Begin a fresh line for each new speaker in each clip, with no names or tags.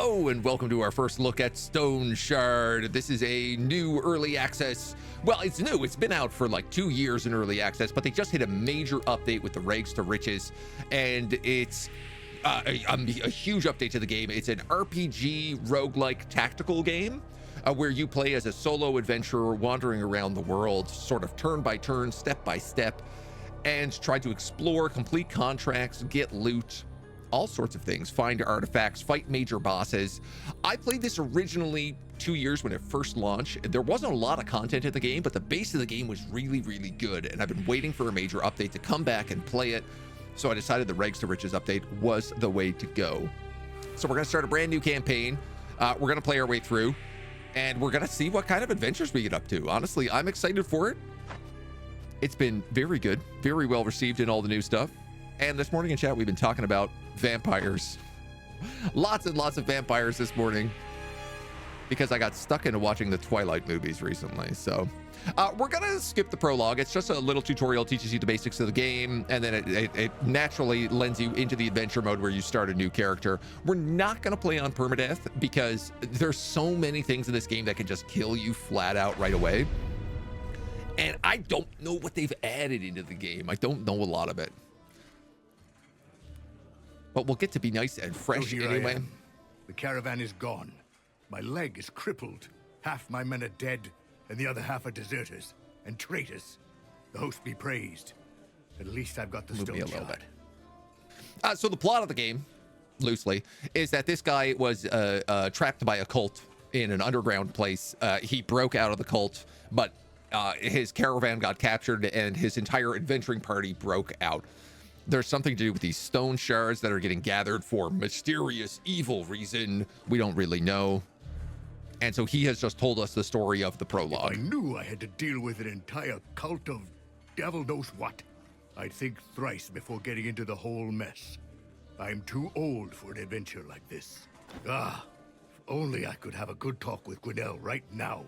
Hello and welcome to our first look at Stoneshard. This is a new early access. Well, it's new. It's been out for like 2 years in early access, but they just hit a major update with the Rags to Riches, and it's a huge update to the game. It's an RPG roguelike tactical game where you play as a solo adventurer wandering around the world, sort of turn by turn, step by step, and try to explore, complete contracts, get loot, all sorts of things, find artifacts, fight major bosses. I played this originally 2 years when it first launched. There wasn't a lot of content in the game, but the base of the game was really, really good. And I've been waiting for a major update to come back and play it. So I decided the Rags to Riches update was the way to go. So we're going to start a brand new campaign. We're going to play our way through and we're going to see what kind of adventures we get up to. Honestly, I'm excited for it. It's been very good, very well received in all the new stuff. And this morning in chat, we've been talking about vampires. Lots and lots of vampires this morning because I got stuck into watching the Twilight movies recently. So we're going to skip the prologue. It's just a little tutorial, teaches you the basics of the game, and then it naturally lends you into the adventure mode where you start a new character. We're not going to play on permadeath because there's so many things in this game that can just kill you flat out right away. And I don't know what they've added into the game. I don't know a lot of it. But we'll get to be nice and fresh anyway.
The caravan is gone. My leg is crippled. Half my men are dead, and the other half are deserters and traitors. The host be praised. At least I've got the Stoneshard.
So the plot of the game, loosely, is that this guy was trapped by a cult in an underground place. He broke out of the cult, but his caravan got captured, and his entire adventuring party broke out. There's something to do with these stone shards that are getting gathered for mysterious evil reason we don't really know. And so he has just told us the story of the prologue.
If I knew I had to deal with an entire cult of devil knows what, I'd think thrice before getting into the whole mess. I'm too old for an adventure like this. If only I could have a good talk with Gwinnell right now.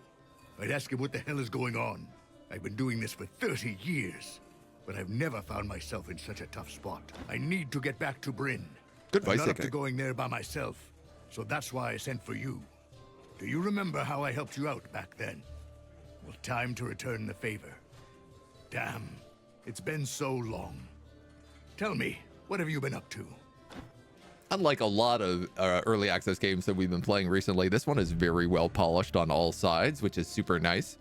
I'd ask him what the hell is going on. I've been doing this for 30 years. But I've never found myself in such a tough spot. I need to get back to Bryn.
Good
I'm not up to going there by myself, so that's why I sent for you. Do you remember how I helped you out back then? Well, time to return the favor. Damn, it's been so long. Tell me, what have you been up to?
Unlike a lot of early access games that we've been playing recently, this one is very well polished on all sides, which is super nice.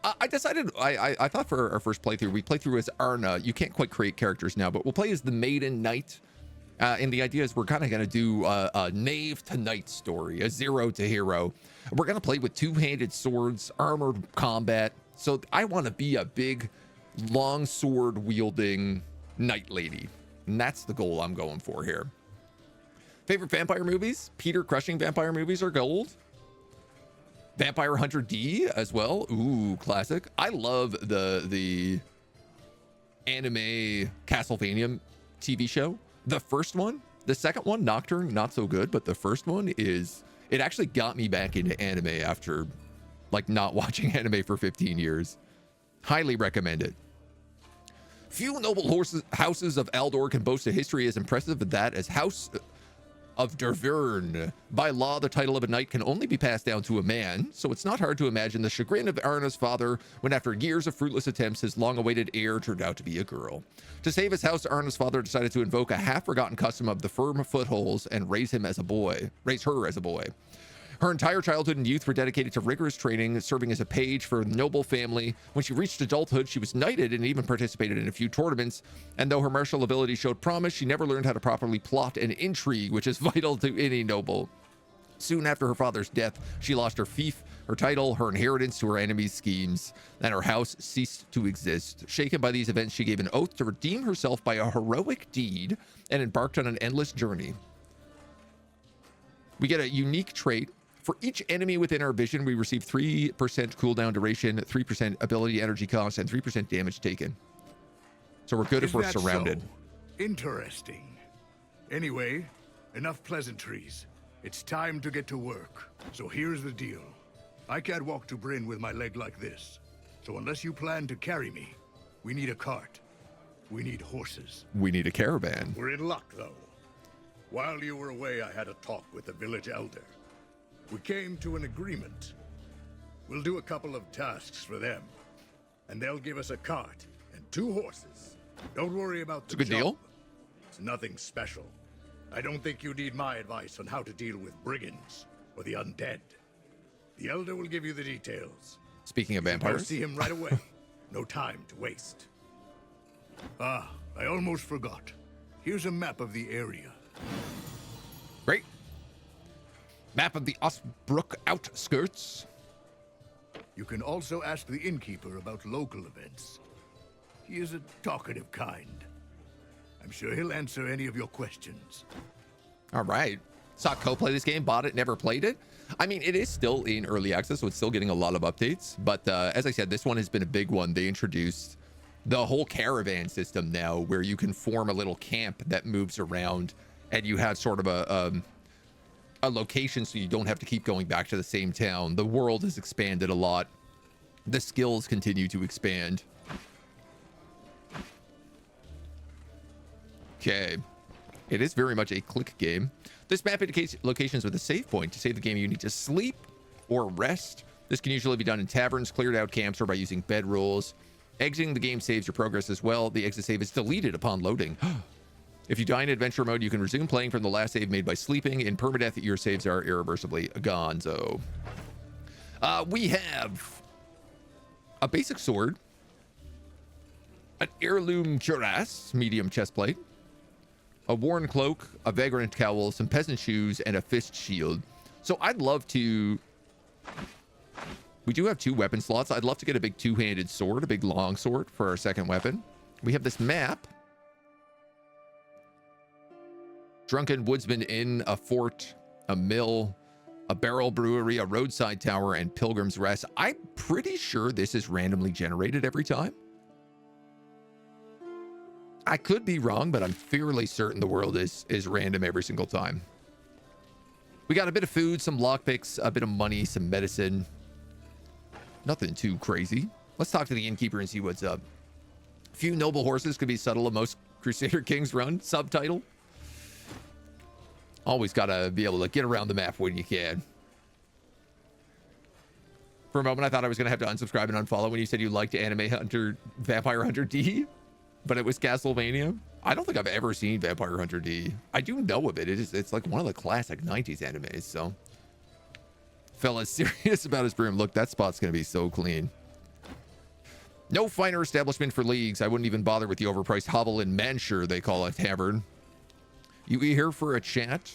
I decided, I thought for our first playthrough, we play through as Arna. You can't quite create characters now, but we'll play as the Maiden Knight. And the idea is we're kind of going to do a Knave to Knight story, a zero to hero. We're going to play with two-handed swords, armored combat. So I want to be a big, long sword-wielding knight lady. And that's the goal I'm going for here. Favorite vampire movies? Peter crushing vampire movies are gold. Vampire Hunter D as well. Ooh, classic. I love the anime Castlevania TV show. The first one, the second one, Nocturne, not so good, but the first one it actually got me back into anime after like not watching anime for 15 years. Highly recommend it. Few noble houses of Aldor can boast a history as impressive as that as House of Dervern. By law, the title of a knight can only be passed down to a man, so it's not hard to imagine the chagrin of Arna's father when after years of fruitless attempts, his long-awaited heir turned out to be a girl. To save his house, Arna's father decided to invoke a half-forgotten custom of the firm footholds and raise her as a boy. Her entire childhood and youth were dedicated to rigorous training, serving as a page for a noble family. When she reached adulthood, she was knighted and even participated in a few tournaments. And though her martial ability showed promise, she never learned how to properly plot and intrigue, which is vital to any noble. Soon after her father's death, she lost her fief, her title, her inheritance to her enemies' schemes, and her house ceased to exist. Shaken by these events, she gave an oath to redeem herself by a heroic deed and embarked on an endless journey. We get a unique trait. For each enemy within our vision, we receive 3% cooldown duration, 3% ability energy cost, and 3% damage taken. So we're good if we're surrounded.
So interesting. Anyway, enough pleasantries. It's time to get to work. So here's the deal. I can't walk to Bryn with my leg like this. So unless you plan to carry me, we need a cart. We need horses.
We need a caravan.
We're in luck, though. While you were away, I had a talk with the village elder. We came to an agreement. We'll do a couple of tasks for them, and they'll give us a cart and 2 horses. Don't worry about the
It's a good deal.
It's nothing special. I don't think you need my advice on how to deal with brigands or the undead. The elder will give you the details.
Speaking of
Go
vampires,
see him right away. No time to waste. Ah, I almost forgot. Here's a map of the area.
great. Map of the Osbrook outskirts.
You can also ask the innkeeper about local events. He is a talkative kind. I'm sure he'll answer any of your questions.
All right. Saw Co play this game, bought it, never played it. I mean, it is still in early access, so it's still getting a lot of updates. But as I said, this one has been a big one. They introduced the whole caravan system now, where you can form a little camp that moves around, and you have sort of a location, so you don't have to keep going back to the same town. The world has expanded a lot. The skills continue to expand. Okay. It is very much a click game. This map indicates locations with a save point. To save the game, you need to sleep or rest. This can usually be done in taverns, cleared out camps, or by using bed rolls. Exiting the game saves your progress as well. The exit save is deleted upon loading. If you die in adventure mode, you can resume playing from the last save made by sleeping. In permadeath, your saves are irreversibly gone. So we have a basic sword, an heirloom cuirass, medium chestplate, a worn cloak, a vagrant cowl, some peasant shoes, and a fist shield. So I'd love to... We do have 2 weapon slots. I'd love to get a big 2-handed sword, a big long sword for our second weapon. We have this map. Drunken Woodsman Inn, a fort, a mill, a barrel brewery, a roadside tower, and Pilgrim's Rest. I'm pretty sure this is randomly generated every time. I could be wrong, but I'm fairly certain the world is random every single time. We got a bit of food, some lockpicks, a bit of money, some medicine. Nothing too crazy. Let's talk to the innkeeper and see what's up. Few noble horses could be subtle of most Crusader Kings run. Subtitle. Always got to be able to get around the map when you can. For a moment, I thought I was going to have to unsubscribe and unfollow when you said you liked Anime Hunter, Vampire Hunter D, but it was Castlevania. I don't think I've ever seen Vampire Hunter D. I do know of it. It's like one of the classic 90s animes, so. Fella's serious about his broom. Look, that spot's going to be so clean. No finer establishment for leagues. I wouldn't even bother with the overpriced hovel in Manshire, they call a tavern. You here for a chat?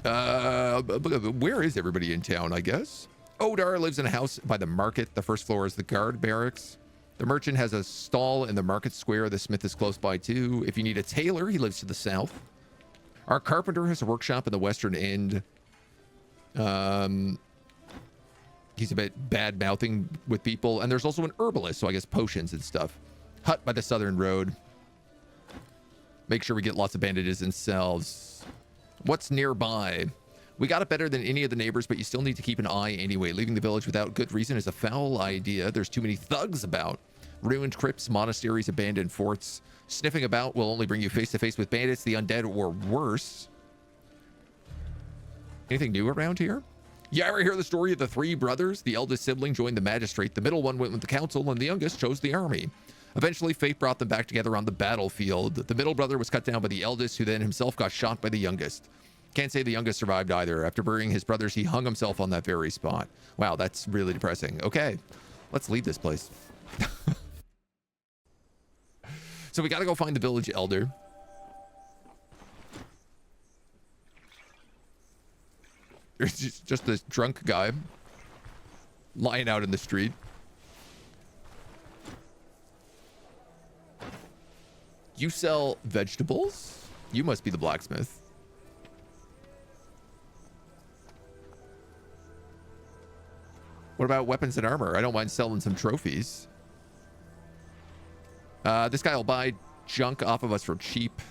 Where is everybody in town, I guess? Odar lives in a house by the market. The first floor is the guard barracks. The merchant has a stall in the market square. The smith is close by too. If you need a tailor, he lives to the south. Our carpenter has a workshop in the western end. He's a bit bad-mouthing with people. And there's also an herbalist, so I guess potions and stuff. Hut by the southern road. Make sure we get lots of bandages and salves. What's nearby? We got it better than any of the neighbors, but you still need to keep an eye anyway. Leaving the village without good reason is a foul idea. There's too many thugs about. Ruined crypts, monasteries, abandoned forts. Sniffing about will only bring you face to face with bandits, the undead, or worse. Anything new around here? You ever hear the story of the 3 brothers? The eldest sibling joined the magistrate, the middle one went with the council, and the youngest chose the army. Eventually, fate brought them back together on the battlefield. The middle brother was cut down by the eldest, who then himself got shot by the youngest. Can't say the youngest survived either. After burying his brothers, he hung himself on that very spot. Wow, that's really depressing. Okay, let's leave this place. So we got to go find the village elder. There's just this drunk guy lying out in the street. You sell vegetables? You must be the blacksmith. What about weapons and armor? I don't mind selling some trophies. This guy will buy junk off of us for cheap.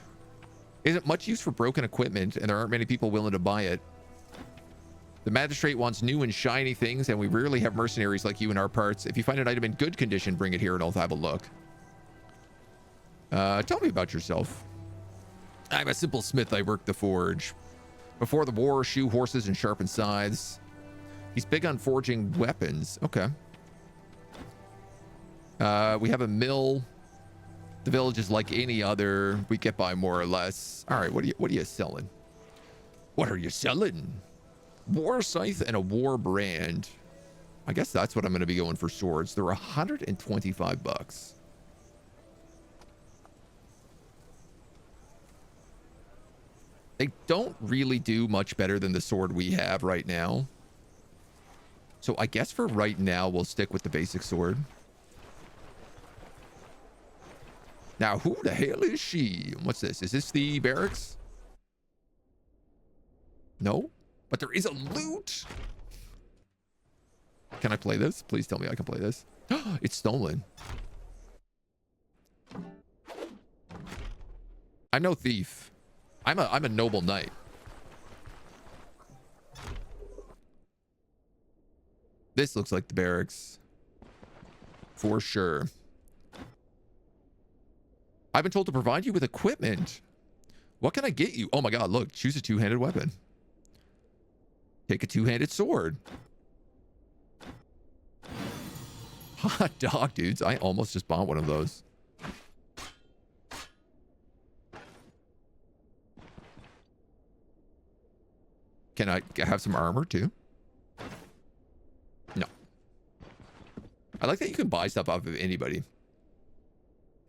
Isn't much use for broken equipment, and there aren't many people willing to buy it. The magistrate wants new and shiny things, and we rarely have mercenaries like you in our parts. If you find an item in good condition, bring it here and I'll have a look. Tell me about yourself. I'm a simple smith. I work the forge. Before the war, shoe horses and sharpen scythes. He's big on forging weapons. Okay. We have a mill. The village is like any other. We get by more or less. All right, what are you selling? What are you selling? War scythe and a war brand. I guess that's what I'm going to be going for swords. They're 125 bucks. They don't really do much better than the sword we have right now. So I guess for right now, we'll stick with the basic sword. Now, who the hell is she? What's this? Is this the barracks? No, but there is a loot. Can I play this? Please tell me I can play this. It's stolen. I'm no thief. I'm a noble knight. This looks like the barracks. For sure. I've been told to provide you with equipment. What can I get you? Oh my god, look. Choose a two-handed weapon. Take a two-handed sword. Hot dog, dudes. I almost just bought one of those. Can I have some armor too? No. I like that you can buy stuff off of anybody.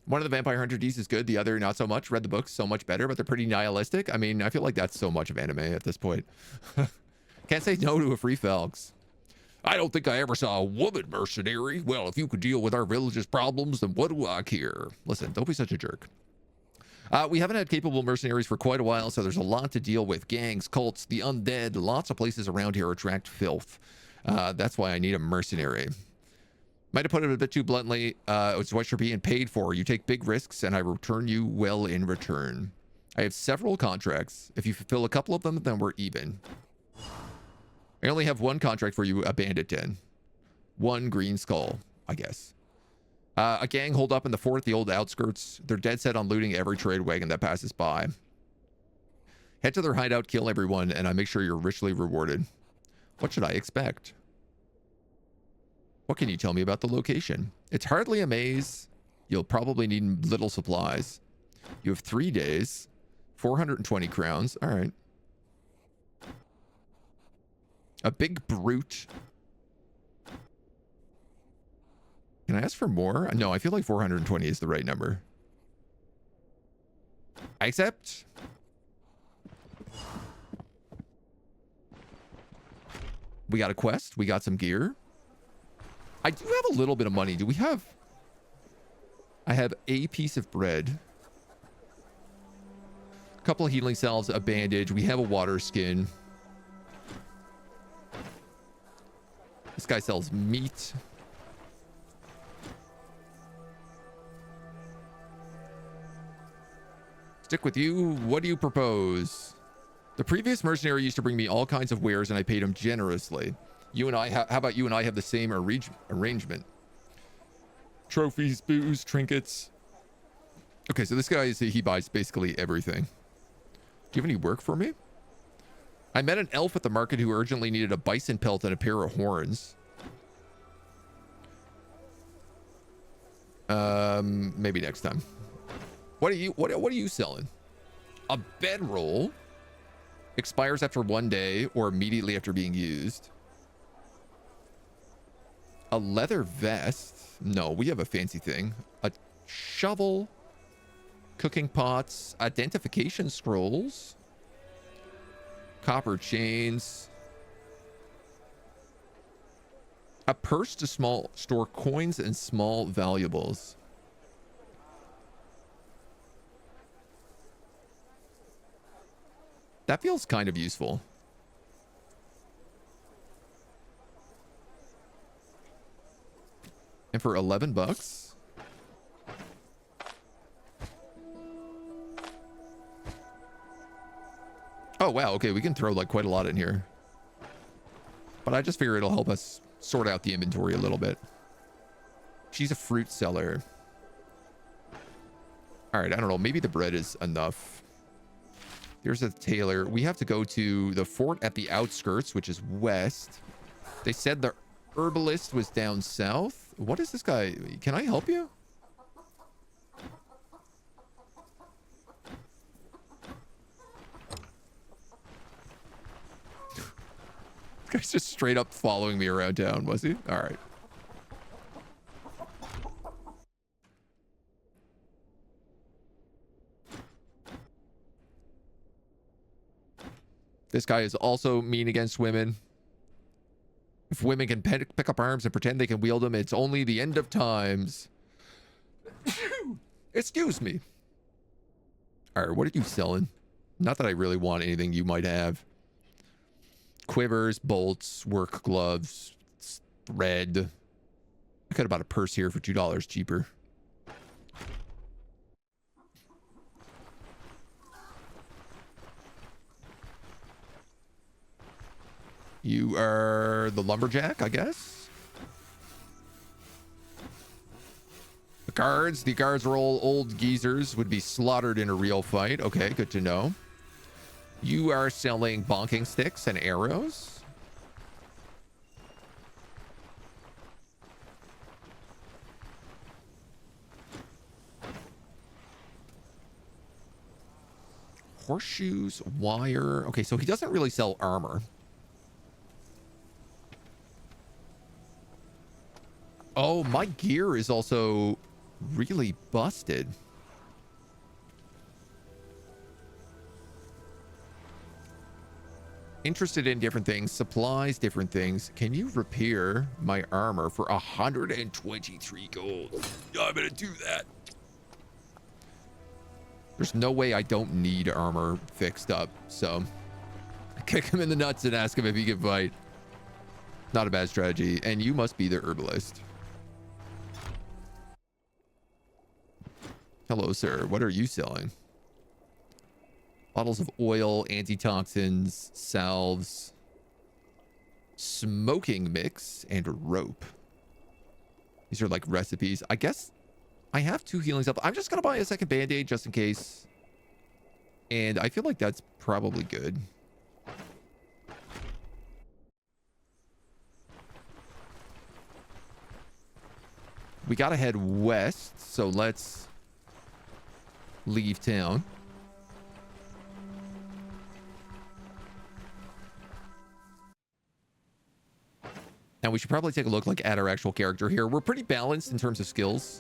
One of the Vampire Hunter Ds is good. The other, not so much. Read the books, so much better, but they're pretty nihilistic. I mean, I feel like that's so much of anime at this point. Can't say no to a free Felks. I don't think I ever saw a woman mercenary. Well, if you could deal with our village's problems, then what do I care? Listen, don't be such a jerk. We haven't had capable mercenaries for quite a while, so there's a lot to deal with. Gangs, cults, the undead. Lots of places around here attract filth. That's why I need a mercenary. Might have put it a bit too bluntly. It's what you're being paid for. You take big risks, and I return you well in return. I have several contracts. If you fulfill a couple of them, then we're even. I only have one contract for you, a bandit den. One green skull, I guess. A gang hold up in the fort, the old outskirts. They're dead set on looting every trade wagon that passes by. Head to their hideout, kill everyone, and I make sure you're richly rewarded. What should I expect? What can you tell me about the location? It's hardly a maze. You'll probably need little supplies. You have 3 days. 420 crowns. All right. A big brute. Can I ask for more? No, I feel like 420 is the right number. I accept. We got a quest. We got some gear. I do have a little bit of money. Do we have... I have a piece of bread. A couple of healing salves, a bandage. We have a water skin. This guy sells meat. Stick with you. What do you propose? The previous mercenary used to bring me all kinds of wares and I paid him generously. You and I, how about you and I have the same arrangement? Trophies, booze, trinkets. Okay, so this guy, he buys basically everything. Do you have any work for me? I met an elf at the market who urgently needed a bison pelt and a pair of horns. Maybe next time. What are you selling? A bedroll expires after 1 day or immediately after being used. A leather vest. No, we have a fancy thing. A shovel, cooking pots, identification scrolls, copper chains, a purse to store coins and small valuables. That feels kind of useful. And for 11 bucks. Oh, wow. Okay, we can throw like quite a lot in here. But I just figure it'll help us sort out the inventory a little bit. She's a fruit seller. All right, I don't know. Maybe the bread is enough. There's a tailor. We have to go to the fort at the outskirts, which is west. They said the herbalist was down south. What is this guy? Can I help you? This guy's just straight up following me around town, was he? All right. This guy is also mean against women. If women can pick up arms and pretend they can wield them, it's only the end of times. Excuse me. All right, what are you selling? Not that I really want anything you might have. Quivers, bolts, work gloves, thread. I could have bought a purse here for $2 cheaper. You are the lumberjack, I guess. The guards are all old geezers, would be slaughtered in a real fight. Okay, good to know. You are selling bonking sticks and arrows. Horseshoes, wire. Okay, so he doesn't really sell armor. Oh, my gear is also really busted. Interested in different things, supplies, different things. Can you repair my armor for 123 gold? I'm gonna do that. There's no way I don't need armor fixed up, so kick him in the nuts and ask him if he can fight. Not a bad strategy. And you must be the herbalist. Hello, sir. What are you selling? Bottles of oil, antitoxins, salves, smoking mix, and rope. These are like recipes. I guess I have 2 healing stuff. I'm just going to buy a second band-aid just in case. And I feel like that's probably good. We got to head west, so let's leave town. Now we should probably take a look at our actual character here. We're pretty balanced in terms of skills.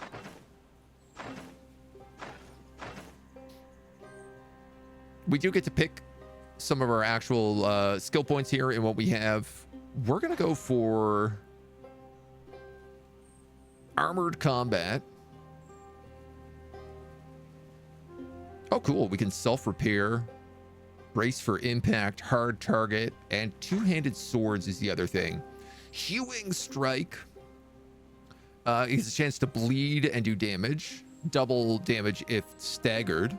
We do get to pick some of our actual skill points here in what we have. We're going to go for armored combat. Oh, cool. We can self-repair, brace for impact, hard target, and two-handed swords is the other thing. Hewing strike is a chance to bleed and do damage. Double damage if staggered.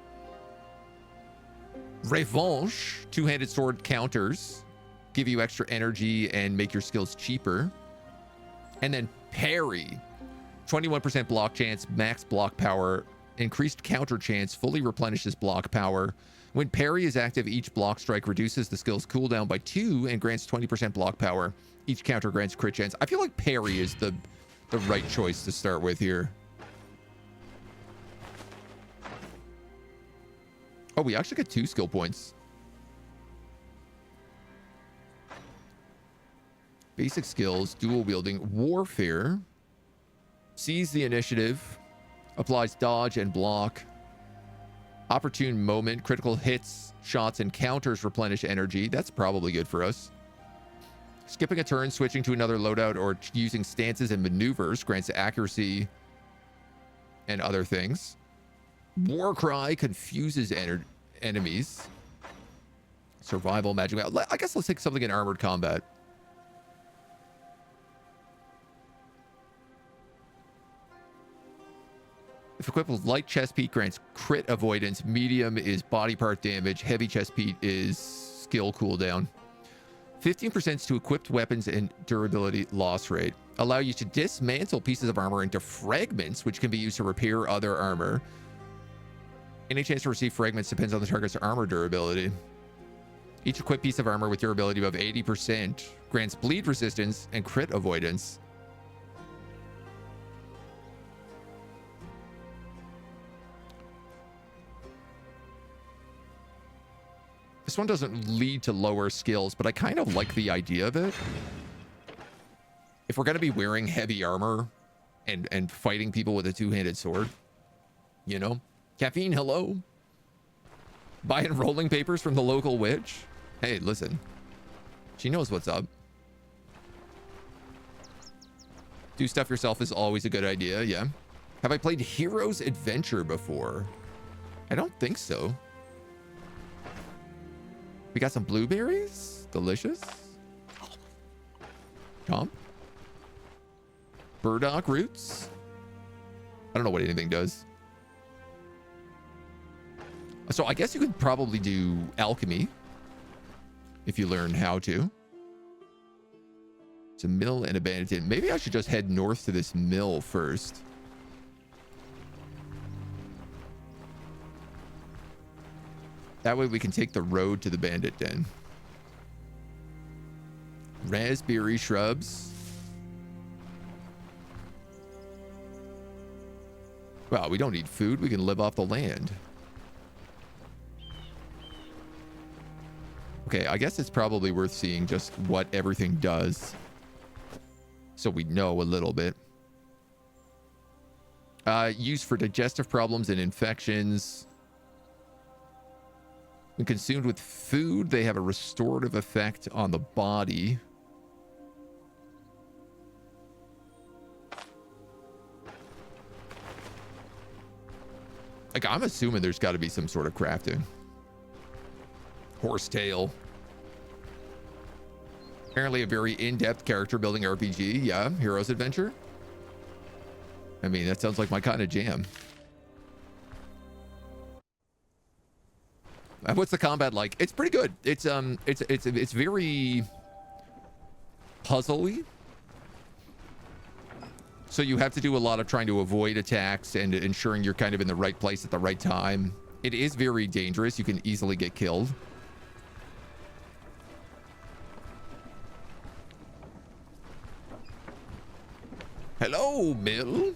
Revanche, two-handed sword counters, give you extra energy and make your skills cheaper. And then parry, 21% block chance, max block power, increased counter chance, fully replenishes block power. When parry is active, each block strike reduces the skill's cooldown by 2 and grants 20% block power. Each counter grants crit chance. I feel like parry is the right choice to start with here. Oh, we actually get 2 skill points. Basic skills, dual wielding, warfare, seize the initiative, applies dodge and block, opportune moment, critical hits, shots, and counters replenish energy. That's probably good for us. Skipping a turn, switching to another loadout, or using stances and maneuvers grants accuracy and other things. Warcry confuses enemies. Survival, magic. I guess let's take something in armored combat. If equipped with light chest piece, grants crit avoidance. Medium is body part damage. Heavy chest piece is skill cooldown. 15% to equipped weapons and durability loss rate. Allow you to dismantle pieces of armor into fragments, which can be used to repair other armor. Any chance to receive fragments depends on the target's armor durability. Each equipped piece of armor with durability above 80% grants bleed resistance and crit avoidance. This one doesn't lead to lower skills, but I kind of like the idea of it. If we're going to be wearing heavy armor and fighting people with a two-handed sword, you know? Caffeine, hello? Buying rolling papers from the local witch? Hey, listen. She knows what's up. Do stuff yourself is always a good idea, yeah. Have I played Hero's Adventure before? I don't think so. We got some blueberries. Delicious. Chomp. Burdock roots. I don't know what anything does. So I guess you could probably do alchemy if you learn how to. It's a mill and abandoned inn. Maybe I should just head north to this mill first. That way we can take the road to the bandit den. Raspberry shrubs. Well, we don't need food. We can live off the land. Okay, I guess it's probably worth seeing just what everything does, so we know a little bit. Used for digestive problems and infections. When consumed with food, they have a restorative effect on the body. Like, I'm assuming there's got to be some sort of crafting. Horsetail. Apparently a very in-depth character building RPG. Yeah, Hero's Adventure. I mean, that sounds like my kind of jam. What's the combat like? It's pretty good. It's very puzzly. So you have to do a lot of trying to avoid attacks and ensuring you're kind of in the right place at the right time. It is very dangerous. You can easily get killed. Hello, mill.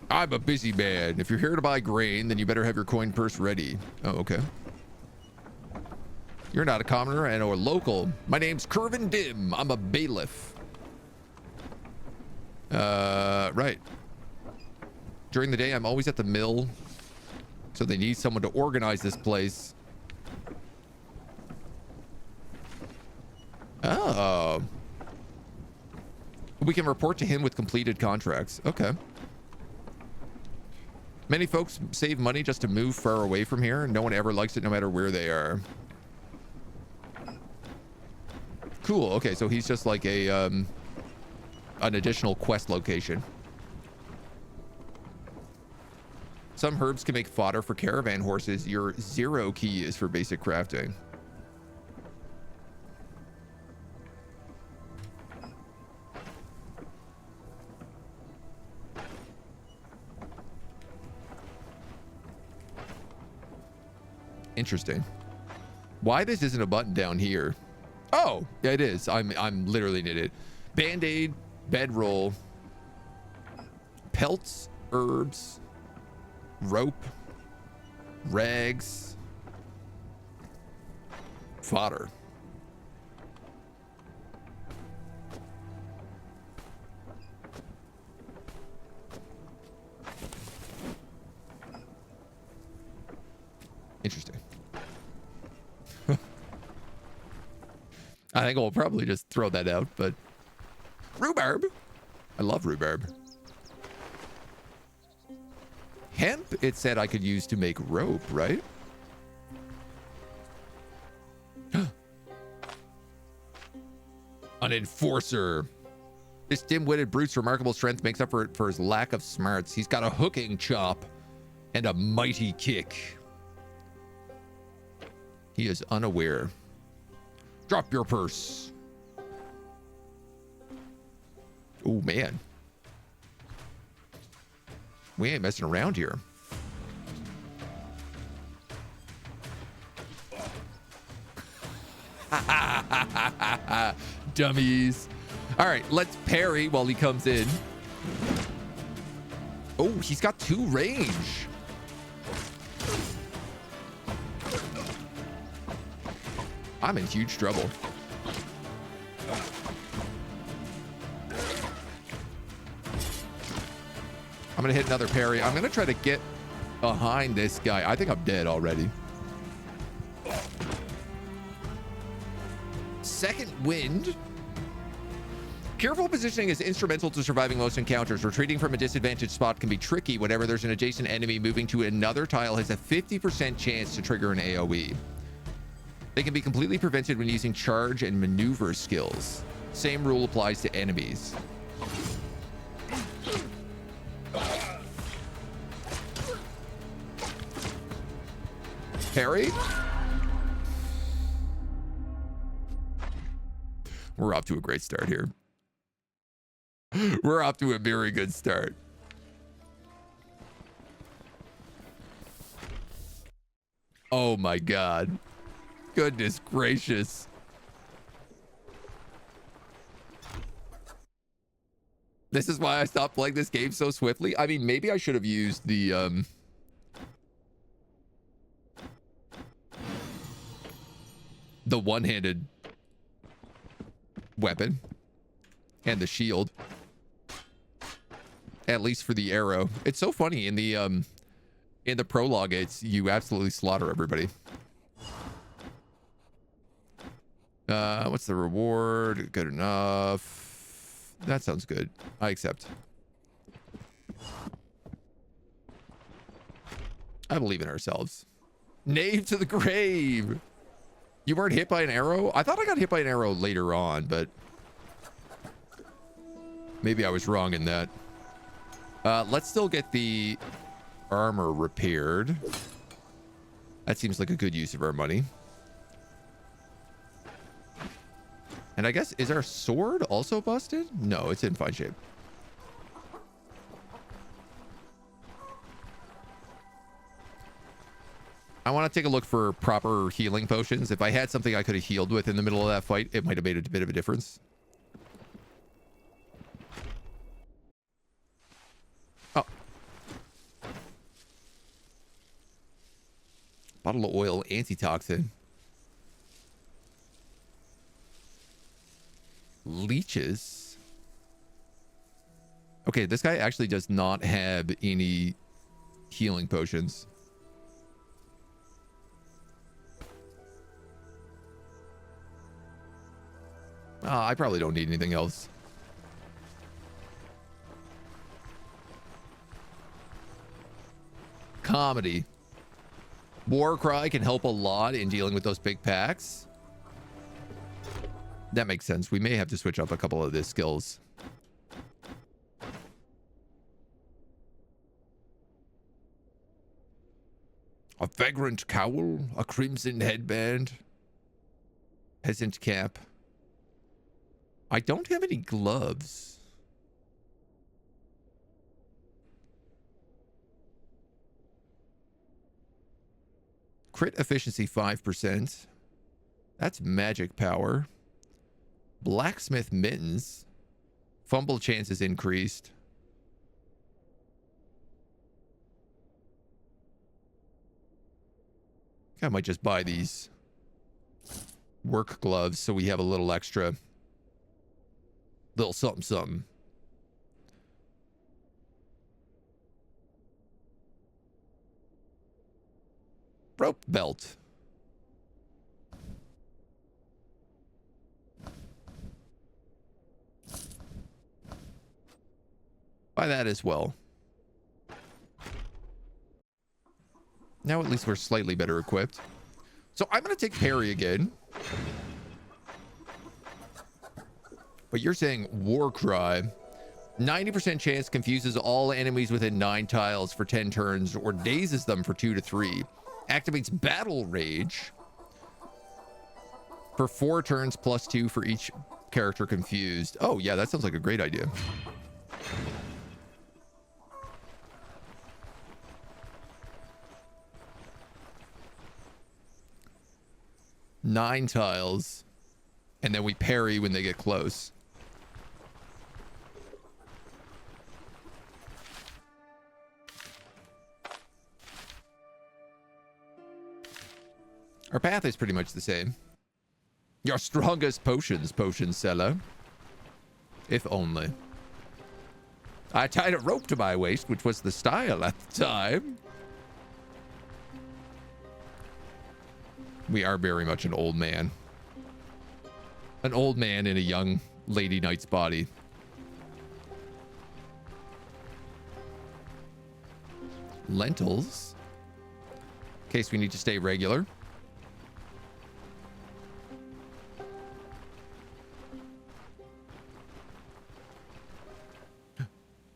I'm a busy man. If you're here to buy grain, then you better have your coin purse ready. Oh, okay. You're not a commoner and or local. My name's Curvin Dim. I'm a bailiff. Right. During the day, I'm always at the mill. So they need someone to organize this place. Oh. We can report to him with completed contracts. Okay. Many folks save money just to move far away from here. No one ever likes it no matter where they are. Cool. Okay, so he's just like a an additional quest location. Some herbs can make fodder for caravan horses. Your 0 key is for basic crafting. Interesting. Why this isn't a button down here? Oh, yeah, it is. I'm literally an idiot. Band-aid, bedroll, pelts, herbs, rope, rags, fodder. Interesting. I think we'll probably just throw that out, but rhubarb. I love rhubarb. Hemp, it said I could use to make rope, right? An enforcer. This dim-witted brute's remarkable strength makes up for his lack of smarts. He's got a hooking chop and a mighty kick. He is unaware. Drop your purse. Oh, man. We ain't messing around here. Dummies. All right, let's parry while he comes in. Oh, he's got 2 range. I'm in huge trouble. I'm gonna hit another parry. I'm gonna try to get behind this guy. I think I'm dead already. Second wind. Careful positioning is instrumental to surviving most encounters. Retreating from a disadvantaged spot can be tricky whenever there's an adjacent enemy. Moving to another tile has a 50% chance to trigger an AoE. They can be completely prevented when using charge and maneuver skills. Same rule applies to enemies. Parry. We're off to a great start here. We're off to a very good start. Oh my God. Goodness gracious. This is why I stopped playing this game so swiftly. I mean, maybe I should have used the one-handed weapon and the shield, at least for the arrow. It's so funny in the prologue, it's you absolutely slaughter everybody. What's the reward? Good enough. That sounds good. I accept. I believe in ourselves. Knave to the grave. You weren't hit by an arrow? I thought I got hit by an arrow later on, but maybe I was wrong in that. Let's still get the armor repaired. That seems like a good use of our money. And I guess, is our sword also busted? No, it's in fine shape. I want to take a look for proper healing potions. If I had something I could have healed with in the middle of that fight, it might have made a bit of a difference. Oh. Bottle of oil, antitoxin. Leeches. Okay, this guy actually does not have any healing potions. I probably don't need anything else. Comedy. Warcry can help a lot in dealing with those big packs. That makes sense. We may have to switch up a couple of the skills. A vagrant cowl, a crimson headband, peasant cap. I don't have any gloves. Crit efficiency 5%. That's magic power. Blacksmith mittens. Fumble chances increased. I might just buy these work gloves so we have a little extra. Little something something. Rope belt. Buy that as well. Now at least we're slightly better equipped. So I'm going to take parry again. But you're saying Warcry. 90% chance confuses all enemies within 9 tiles for 10 turns or dazes them for 2 to 3. Activates Battle Rage for 4 turns plus 2 for each character confused. Oh, yeah, that sounds like a great idea. 9 tiles. And then we parry when they get close. Our path is pretty much the same. Your strongest potions, potion seller. If only. I tied a rope to my waist, which was the style at the time. We are very much an old man. An old man in a young lady knight's body. Lentils. In case we need to stay regular.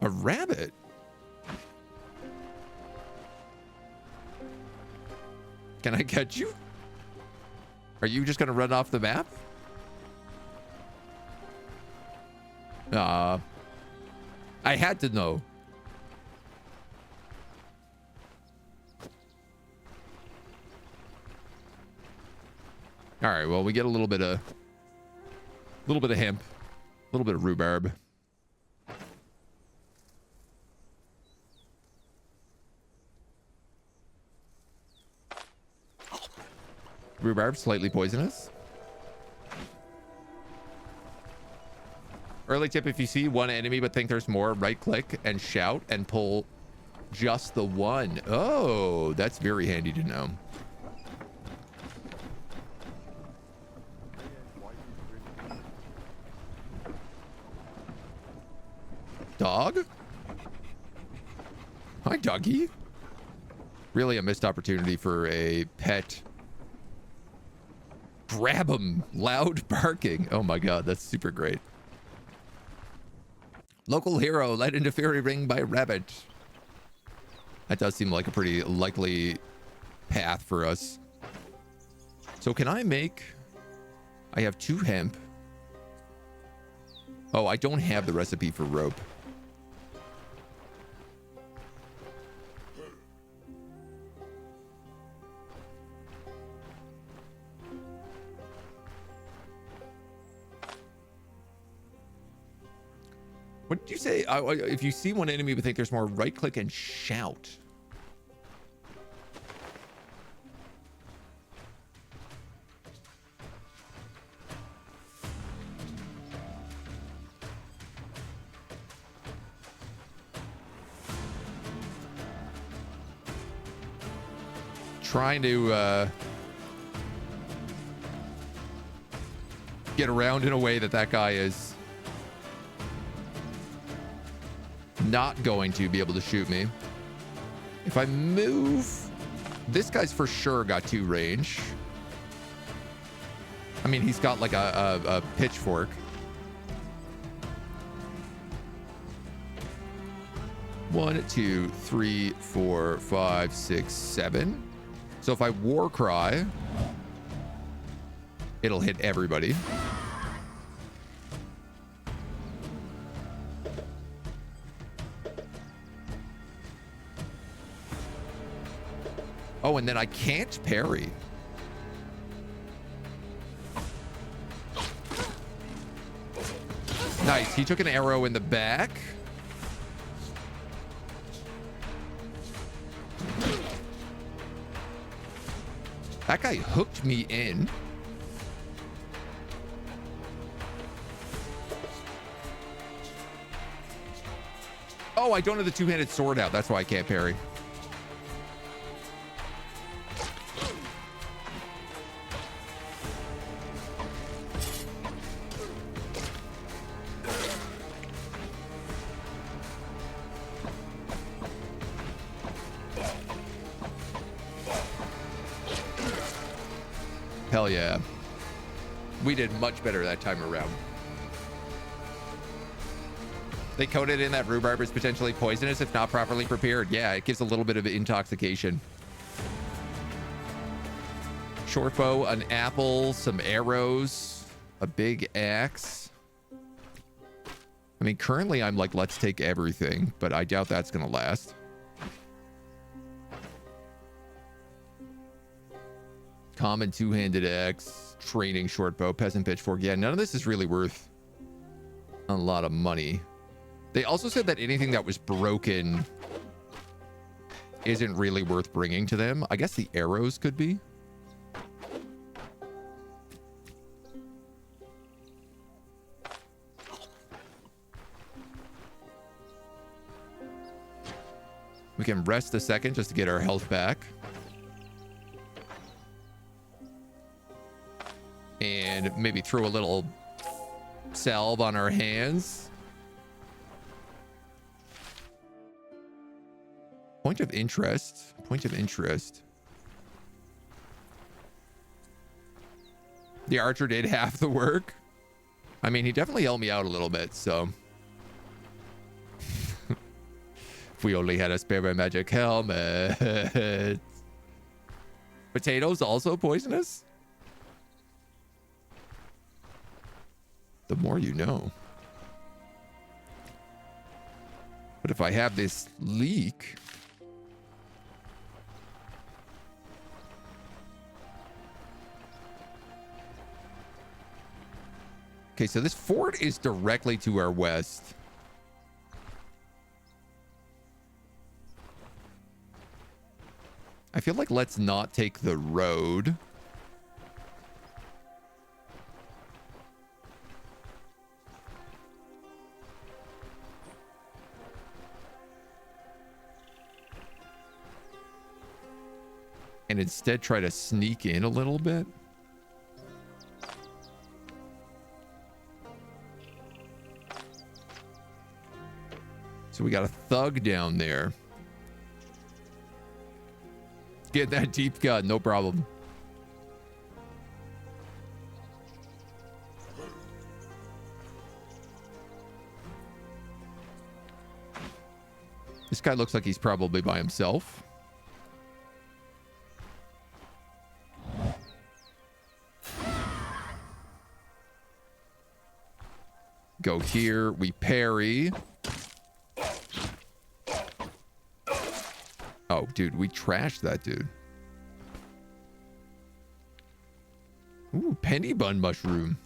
A rabbit? Can I catch you? Are you just gonna run off the map? I had to know. All right, well, we get a little bit of hemp, a little bit of rhubarb. Rhubarb, slightly poisonous. Early tip, if you see one enemy but think there's more, right click and shout and pull just the one. Oh, that's very handy to know. Dog? Hi, doggy. Really a missed opportunity for a pet. Grab him. Loud barking. Oh my god, that's super great. Local hero led into fairy ring by rabbit. That does seem like a pretty likely path for us. So can I make... I have 2 hemp. Oh, I don't have the recipe for rope. What did you say? If you see one enemy but think there's more, right click and shout. Trying to get around in a way that that guy is not going to be able to shoot me. If I move, this guy's for sure got 2 range. I mean, he's got like a pitchfork. One, 2, 3, 4, 5, 6, 7. So if I war cry, it'll hit everybody. Oh, and then I can't parry. Nice. He took an arrow in the back. That guy hooked me in. Oh, I don't have the 2-handed sword out. That's why I can't parry. Hell yeah. We did much better that time around. They coded in that rhubarb is potentially poisonous if not properly prepared. Yeah, it gives a little bit of intoxication. Short bow, an apple, some arrows, a big axe. I mean, currently I'm like, let's take everything, but I doubt that's gonna last. Common two-handed axe, training short bow, peasant pitchfork. Yeah, none of this is really worth a lot of money. They also said that anything that was broken isn't really worth bringing to them. I guess the arrows could be. We can rest a second just to get our health back. And maybe throw a little salve on our hands. Point of interest. Point of interest. The archer did half the work. I mean, he definitely helped me out a little bit, so. If we only had a spare magic helmet. Potatoes also poisonous? The more you know. But if I have this leek. Okay, so this fort is directly to our west. I feel like let's not take the road. And instead try to sneak in a little bit. So we got a thug down there. Get that deep cut, no problem. This guy looks like he's probably by himself. Go here, we parry. Oh, dude, we trashed that dude. Ooh, penny bun mushroom.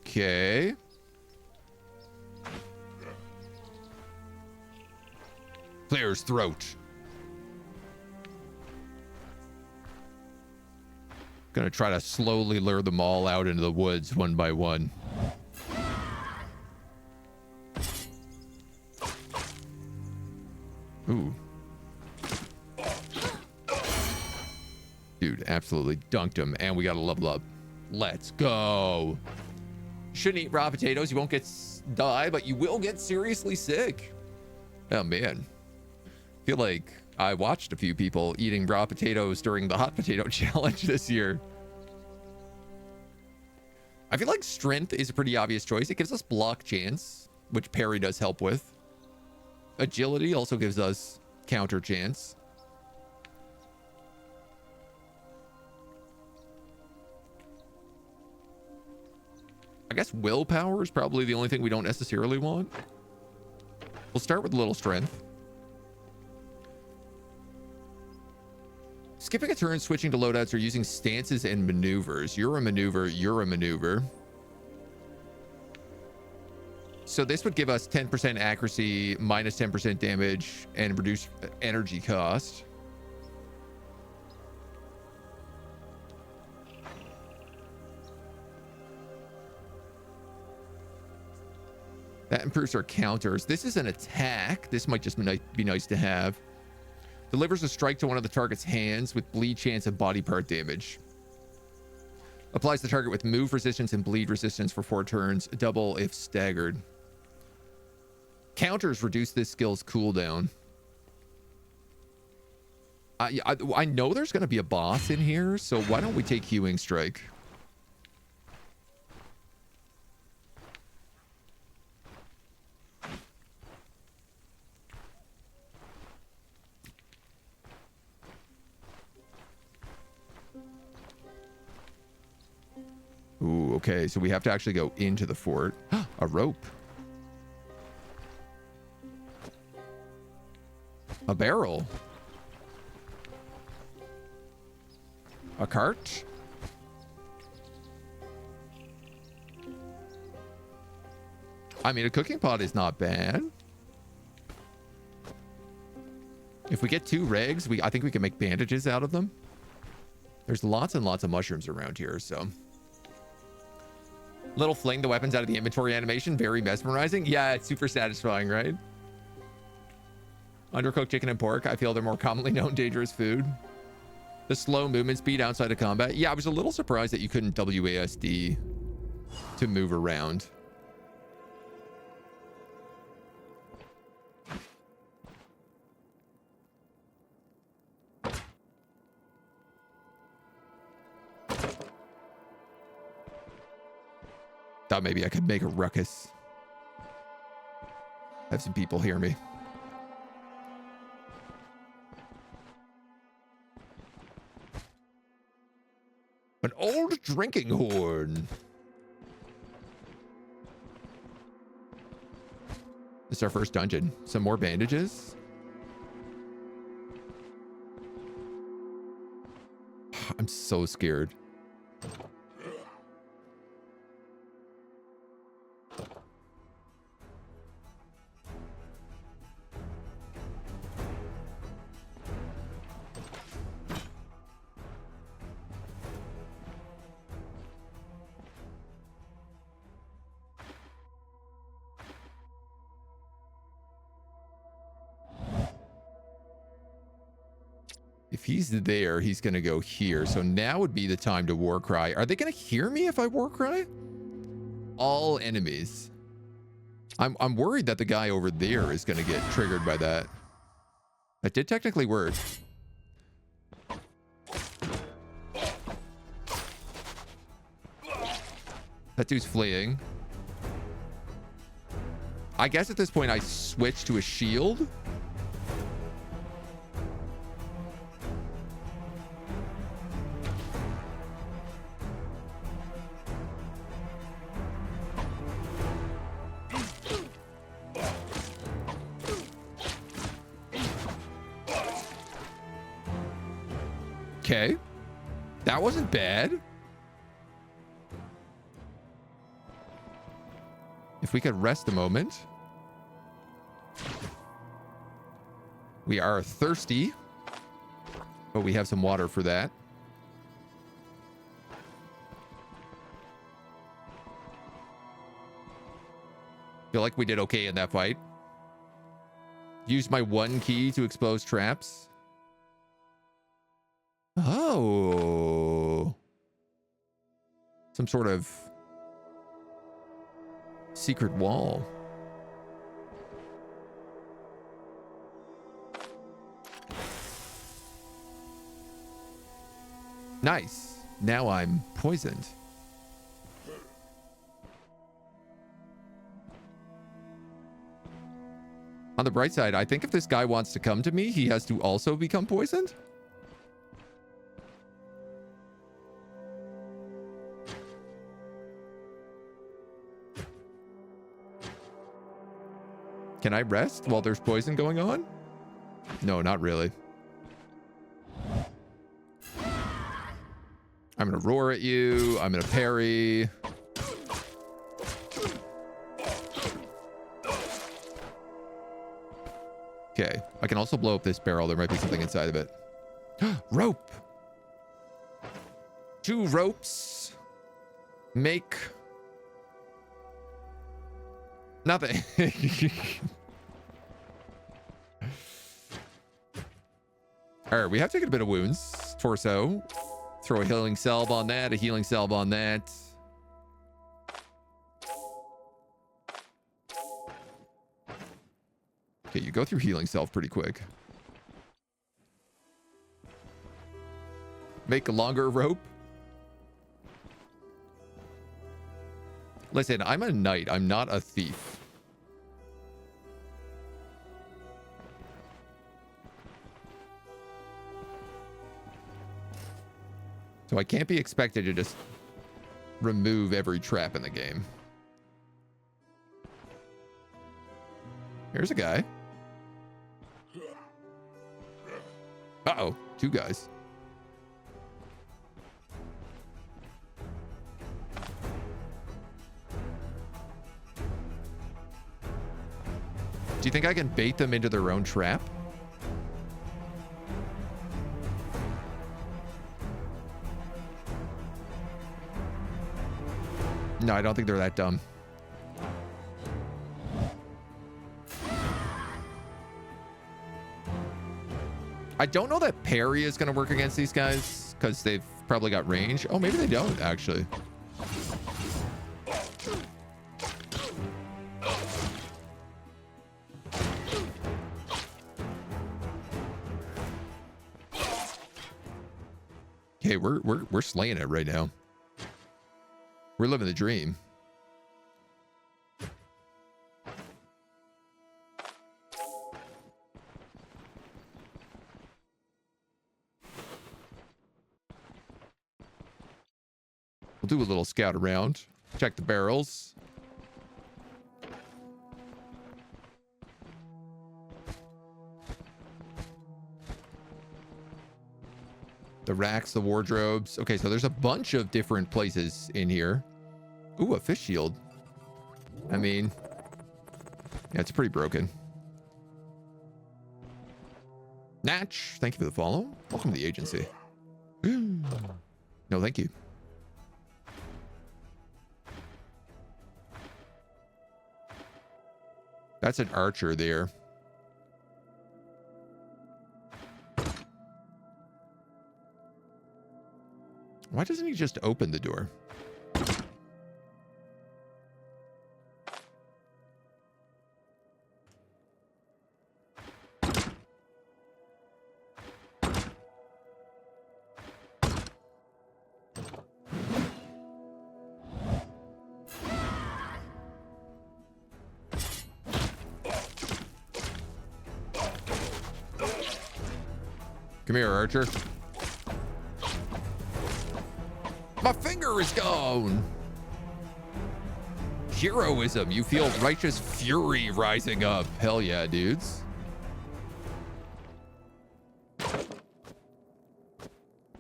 Okay. Player's throat. Gonna try to slowly lure them all out into the woods one by one. Ooh. Dude, absolutely dunked him. And we got a level up. Let's go. Shouldn't eat raw potatoes. You won't die, but you will get seriously sick. Oh, man. I feel like I watched a few people eating raw potatoes during the hot potato challenge this year. I feel like strength is a pretty obvious choice. It gives us block chance, which parry does help with. Agility also gives us counter chance. I guess willpower is probably the only thing we don't necessarily want. We'll start with a little strength. Skipping a turn, switching to loadouts, or using stances and maneuvers. You're a maneuver, you're a maneuver. So this would give us 10% accuracy, minus 10% damage, and reduce energy cost. That improves our counters. This is an attack. This might just be nice to have. Delivers a strike to one of the target's hands with bleed chance and body part damage. Applies the target with move resistance and bleed resistance for 4 turns. Double if staggered. Counters reduce this skill's cooldown. I know there's going to be a boss in here, so why don't we take Hewing Strike? okay, so we have to actually go into the fort. A rope. A barrel. A cart. I mean, a cooking pot is not bad. If we get 2 rags, I think we can make bandages out of them. There's lots and lots of mushrooms around here, so. Little fling the weapons out of the inventory animation. Very mesmerizing. Yeah, it's super satisfying, right? Undercooked chicken and pork. I feel they're more commonly known dangerous food. The slow movement speed outside of combat. Yeah, I was a little surprised that you couldn't WASD to move around. Thought maybe I could make a ruckus. Have some people hear me. An old drinking horn. This is our first dungeon. Some more bandages. I'm so scared. If he's there, he's going to go here. So now would be the time to war cry. Are they going to hear me if I war cry? All enemies. I'm worried that the guy over there is going to get triggered by that. That did technically work. That dude's fleeing. I guess at this point I switch to a shield. Okay. That wasn't bad. If we could rest a moment. We are thirsty, but we have some water for that. Feel like we did okay in that fight. Used my 1 key to expose traps. Oh. Some sort of secret wall. Nice. Now I'm poisoned. On the bright side, I think if this guy wants to come to me, he has to also become poisoned. Can I rest while there's poison going on? No, not really. I'm going to roar at you. I'm going to parry. Okay. I can also blow up this barrel. There might be something inside of it. Rope. 2 ropes. Make... nothing. All right, we have taken a bit of wounds. Torso. Throw a healing salve on that, a healing salve on that. Okay, you go through healing salve pretty quick. Make a longer rope. Listen, I'm a knight. I'm not a thief. So I can't be expected to just remove every trap in the game. Here's a guy. Uh-oh, two guys. Do you think I can bait them into their own trap? No, I don't think they're that dumb. I don't know that parry is going to work against these guys because they've probably got range. Oh, maybe they don't, actually. Okay, we're slaying it right now. We're living the dream. We'll do a little scout around, check the barrels. The racks, the wardrobes. Okay, so there's a bunch of different places in here. Ooh, a fish shield. I mean, yeah, it's pretty broken. Natch, thank you for the follow. Welcome to the agency. No, thank you. That's an archer there. Why doesn't he just open the door? Come here, archer. My finger is gone. Heroism. You feel righteous fury rising up. Hell yeah, dudes.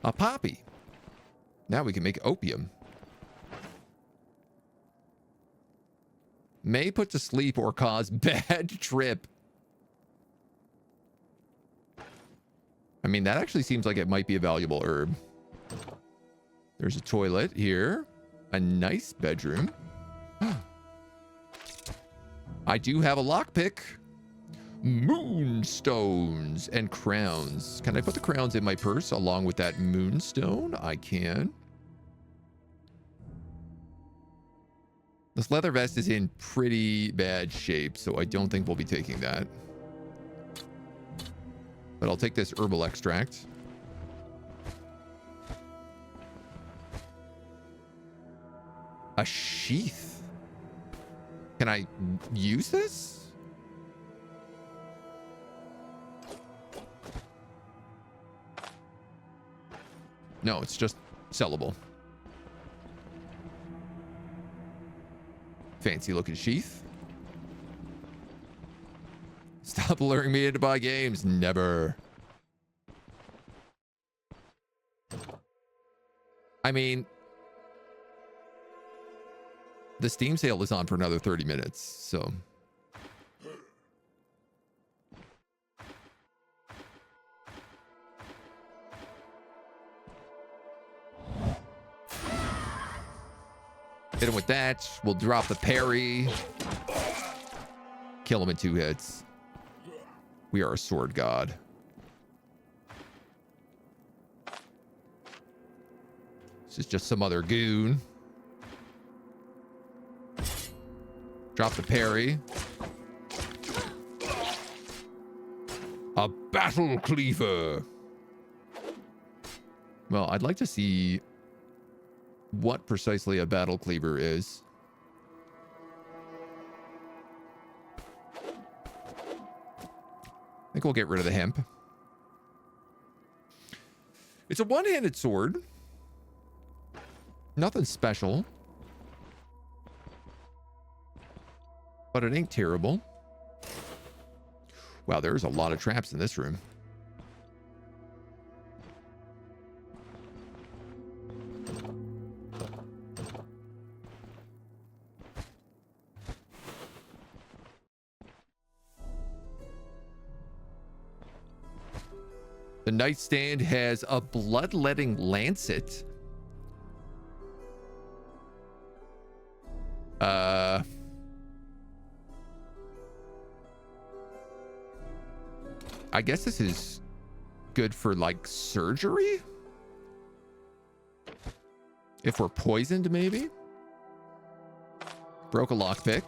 A poppy. Now we can make opium. May put to sleep or cause bad trip. I mean, that actually seems like it might be a valuable herb. There's a toilet here. A nice bedroom. I do have a lockpick. Moonstones and crowns. Can I put the crowns in my purse along with that moonstone? I can. This leather vest is in pretty bad shape, so I don't think we'll be taking that. But I'll take this herbal extract. A sheath. Can I use this? No, it's just sellable. Fancy looking sheath. Stop luring me in to buy games. Never. I mean, the Steam sale is on for another 30 minutes, so. Hit him with that. We'll drop the parry. Kill him in 2 hits. We are a sword god. This is just some other goon. Drop the parry. A battle cleaver. Well, I'd like to see what precisely a battle cleaver is. I think we'll get rid of the hemp. It's a one-handed sword. Nothing special. But it ain't terrible. Wow, there's a lot of traps in this room. The nightstand has a bloodletting lancet. I guess this is good for like surgery. If we're poisoned, maybe. Broke a lockpick.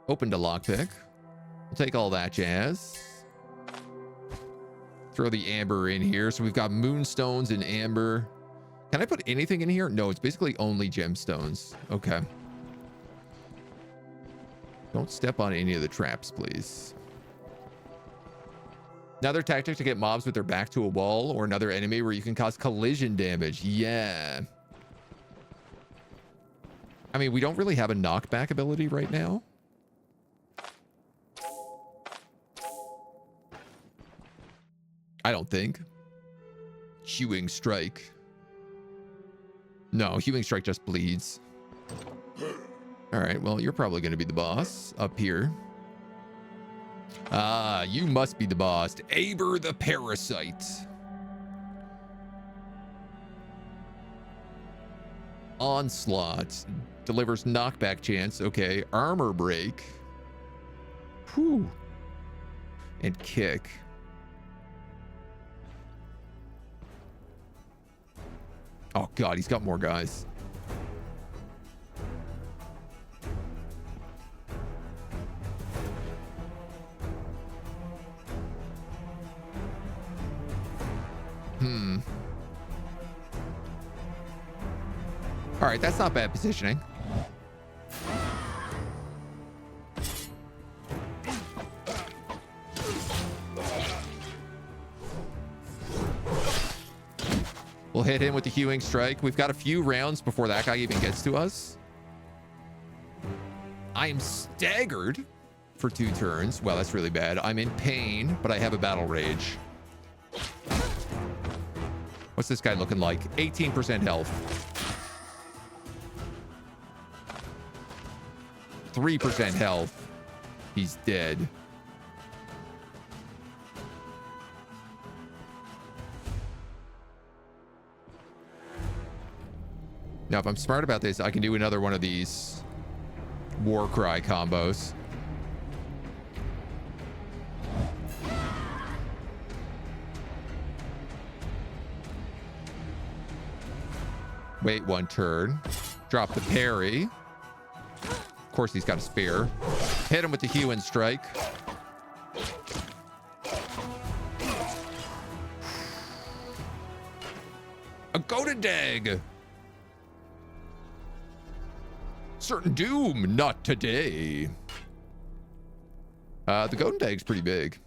Opened a lockpick. We'll take all that jazz. Throw the amber in here. So we've got moonstones and amber. Can I put anything in here? No, it's basically only gemstones. Okay. Don't step on any of the traps, please. Another tactic to get mobs with their back to a wall or another enemy where you can cause collision damage. Yeah. I mean, we don't really have a knockback ability right now. I don't think. Hewing strike. No, hewing strike just bleeds. All right, well, you're probably going to be the boss up here. Ah, you must be the boss. Aber the Parasite. Onslaught. Delivers knockback chance. Okay, armor break. Whew. And kick. Oh god, he's got more guys. All right, that's not bad positioning. We'll hit him with the hewing strike. We've got a few rounds before that guy even gets to us. I am staggered for 2 turns. Well, that's really bad. I'm in pain, but I have a battle rage. What's this guy looking like? 18% health. 3% health. He's dead. Now, if I'm smart about this, I can do another one of these war cry combos. Wait 1 turn. Drop the parry. Of course, he's got a spear. Hit him with the hewing strike. A golden dag. Certain doom, not today. The golden dag's pretty big.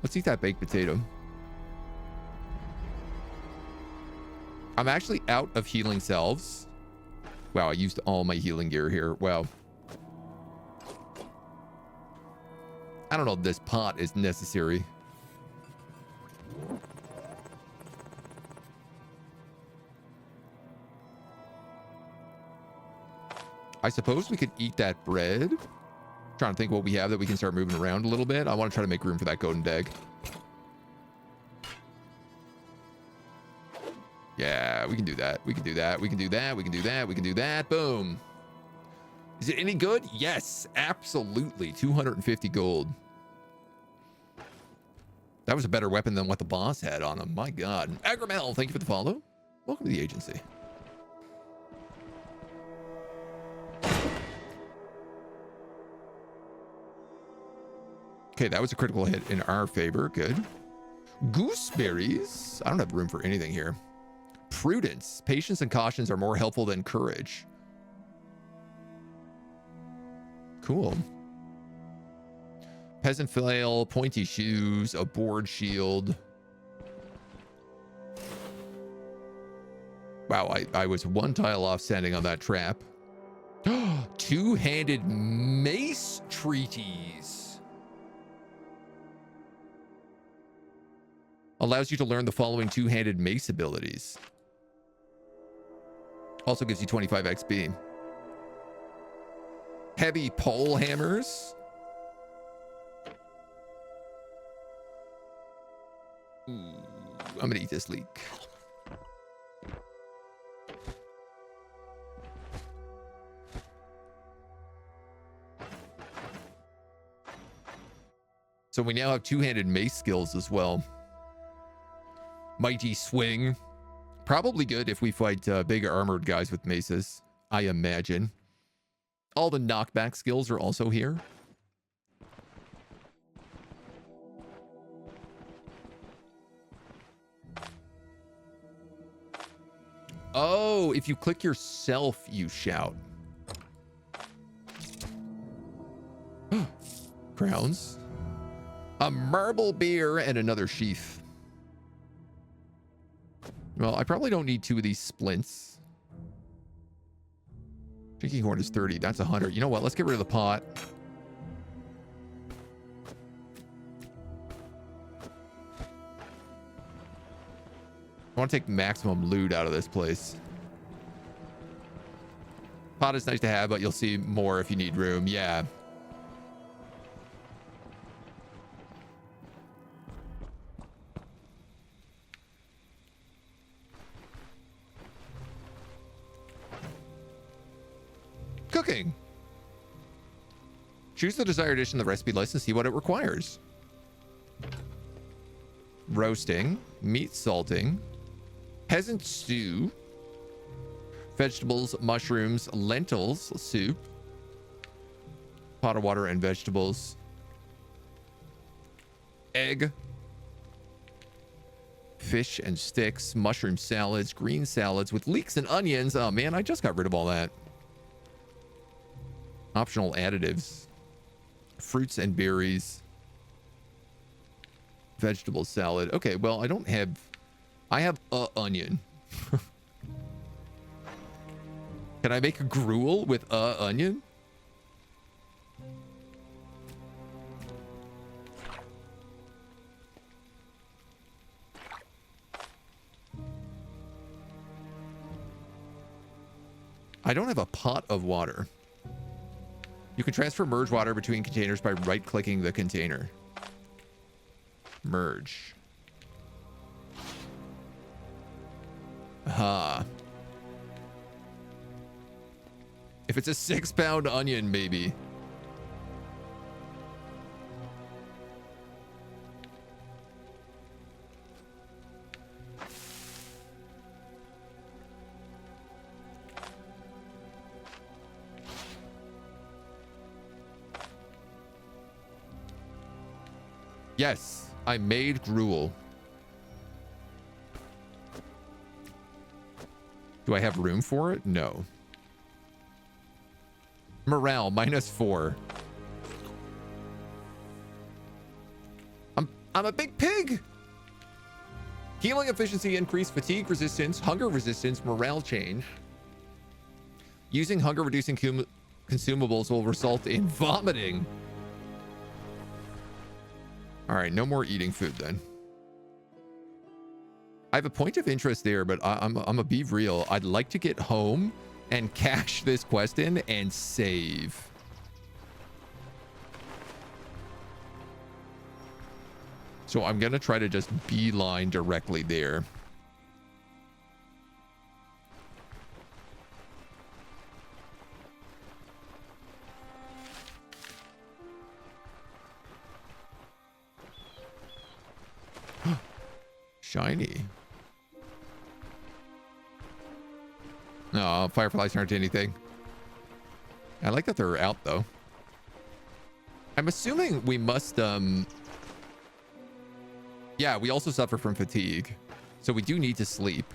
Let's eat that baked potato. I'm actually out of healing salves. Wow, I used all my healing gear here. Wow. I don't know if this pot is necessary. I suppose we could eat that bread. Trying to think what we have that we can start moving around a little bit. I want to try to make room for that golden dag. Yeah, we can do that. We can do that. We can do that. We can do that. We can do that. Boom. Is it any good? Yes, absolutely. 250 gold. That was a better weapon than what the boss had on him. My God. Agramel, thank you for the follow. Welcome to the agency. Okay, that was a critical hit in our favor. Good. Gooseberries. I don't have room for anything here. Prudence. Patience and cautions are more helpful than courage. Cool. Peasant flail, pointy shoes, a board shield. Wow, I was one tile off standing on that trap. Two-handed mace treaties. Allows you to learn the following two-handed mace abilities. Also gives you 25 XP. Heavy pole hammers. Ooh, I'm gonna eat this leek. So we now have two-handed mace skills as well. Mighty swing. Probably good if we fight big armored guys with maces, I imagine. All the knockback skills are also here. Oh, if you click yourself, you shout. Crowns. A marble beer and another sheath. Well, I probably don't need two of these splints. Drinking horn is 30. That's 100. You know what? Let's get rid of the pot. I want to take maximum loot out of this place. Pot is nice to have, but you'll see more if you need room. Yeah. Cooking. Choose the desired dish in the recipe list and see what it requires. Roasting, meat salting, peasant stew, vegetables, mushrooms, lentils, soup, pot of water and vegetables, egg, fish and sticks, mushroom salads, green salads with leeks and onions. Oh man, I just got rid of all that. Optional additives, fruits and berries, vegetable salad. Okay, well, I have a onion. Can I make a gruel with a onion? I don't have a pot of water. You can transfer merge water between containers by right-clicking the container. Merge. Aha. If it's a 6-pound onion, maybe. Yes, I made gruel. Do I have room for it? No. Morale, -4. I'm a big pig. Healing efficiency increase, fatigue resistance, hunger resistance, morale change. Using hunger reducing consumables will result in vomiting. All right, no more eating food then. I have a point of interest there, but I'm gonna be real. I'd like to get home and cash this quest in and save. So I'm gonna try to just beeline directly there. Shiny. No, fireflies aren't anything. I like that they're out though. I'm assuming we must yeah, we also suffer from fatigue, so we do need to sleep.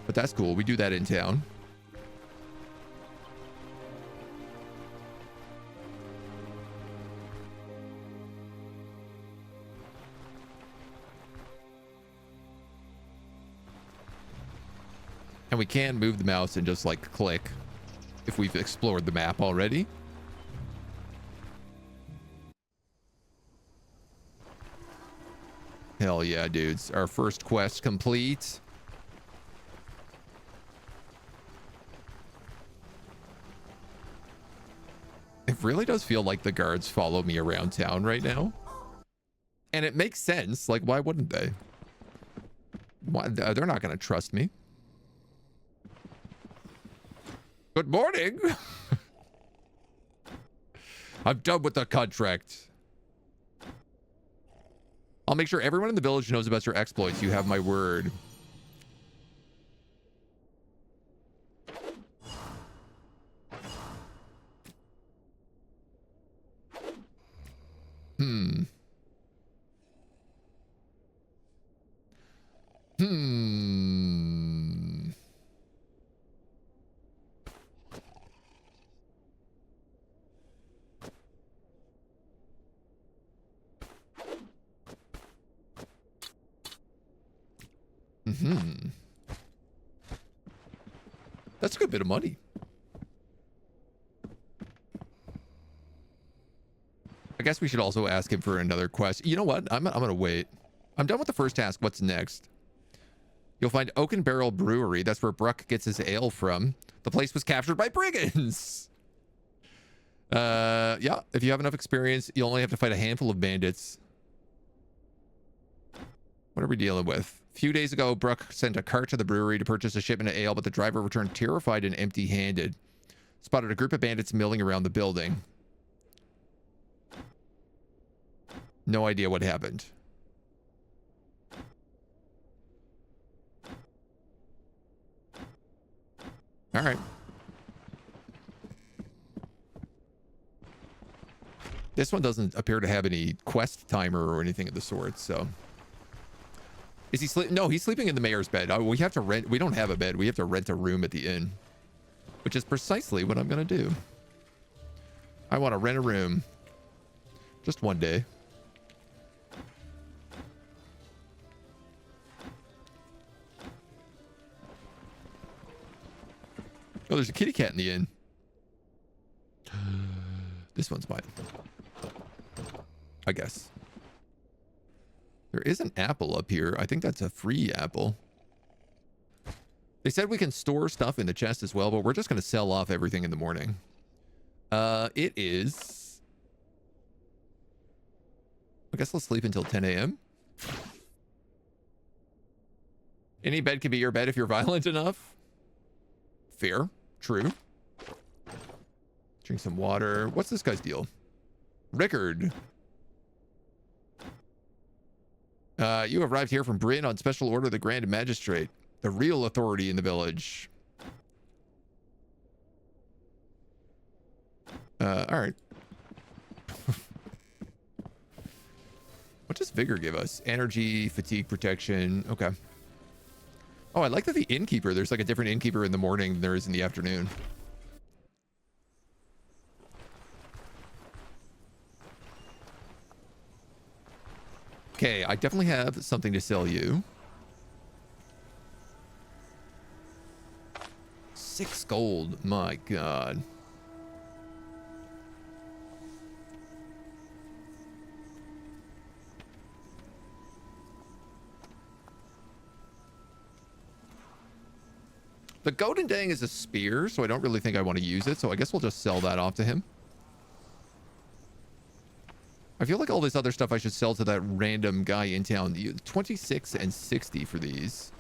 But that's cool. We do that in town. And we can move the mouse and just like click if we've explored the map already. Hell yeah, dudes. Our first quest complete. It really does feel like the guards follow me around town right now. And it makes sense. Like, why wouldn't they? Why, they're not going to trust me. Good morning. I'm done with the contract. I'll make sure everyone in the village knows about your exploits. You have my word. Hmm. That's a good bit of money. I guess we should also ask him for another quest. You know what? I'm gonna wait. I'm done with the first task. What's next? You'll find Oak and Barrel Brewery. That's where Bruck gets his ale from. The place was captured by brigands. Yeah. If you have enough experience, you'll only have to fight a handful of bandits. What are we dealing with? A few days ago, Bruck sent a cart to the brewery to purchase a shipment of ale, but the driver returned terrified and empty-handed. Spotted a group of bandits milling around the building. No idea what happened. All right. This one doesn't appear to have any quest timer or anything of the sort, so... Is he sleeping? No, he's sleeping in the mayor's bed. Oh, we have to rent... We don't have a bed. We have to rent a room at the inn. Which is precisely what I'm going to do. I want to rent a room. Just one day. Oh, there's a kitty cat in the inn. This one's mine. I guess. There is an apple up here. I think that's a free apple. They said we can store stuff in the chest as well, but we're just going to sell off everything in the morning. It is... I guess let's sleep until 10 a.m. Any bed can be your bed if you're violent enough. Fair. True. Drink some water. What's this guy's deal? Rickard. You arrived here from Bryn on special order of the Grand Magistrate, the real authority in the village. All right. What does Vigor give us? Energy, fatigue protection. Okay. Oh, I like that the innkeeper, there's like a different innkeeper in the morning than there is in the afternoon. Okay, I definitely have something to sell you. 6 gold. My God. The Golden Dang is a spear, so I don't really think I want to use it. So I guess we'll just sell that off to him. I feel like all this other stuff I should sell to that random guy in town. 26 and 60 for these.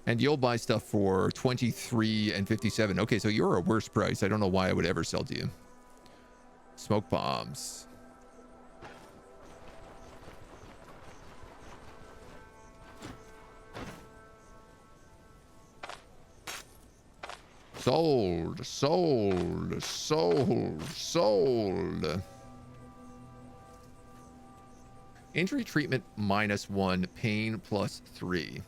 And you'll buy stuff for 23 and 57. Okay, so you're a worse price. I don't know why I would ever sell to you. Smoke bombs. Sold, sold, sold, sold. Injury treatment -1, pain +3.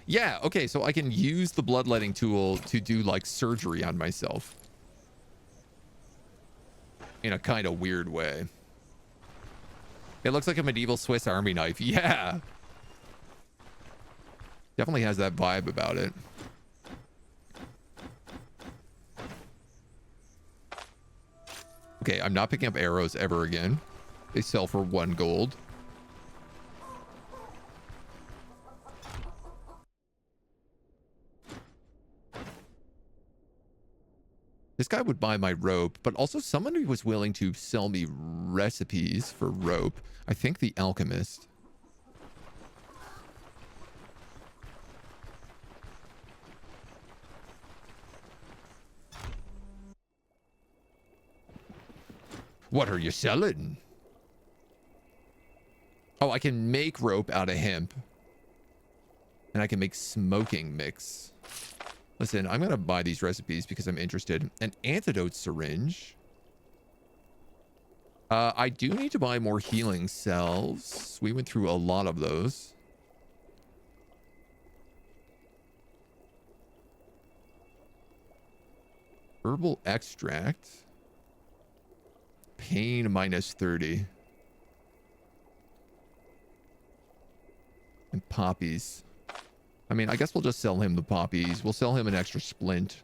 Yeah, okay, so I can use the bloodletting tool to do like surgery on myself. In a kind of weird way. It looks like a medieval Swiss Army knife. Yeah. Definitely has that vibe about it. Okay, I'm not picking up arrows ever again. They sell for 1 gold. This guy would buy my rope, but also someone who was willing to sell me recipes for rope. I think the alchemist. What are you selling? Oh, I can make rope out of hemp. And I can make smoking mix. Listen, I'm going to buy these recipes because I'm interested. An antidote syringe. I do need to buy more healing cells. We went through a lot of those. Herbal extract. Pain minus 30. And poppies. I mean, I guess we'll just sell him the poppies. We'll sell him an extra splint.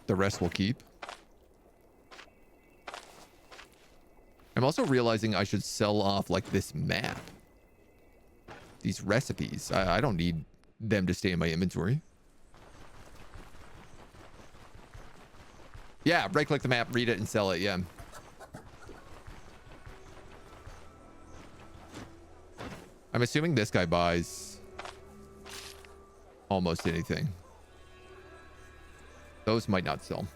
The rest we'll keep. I'm also realizing I should sell off, like, this map. These recipes. I don't need them to stay in my inventory. Yeah, right-click the map, read it, and sell it, yeah. I'm assuming this guy buys almost anything. Those might not sell.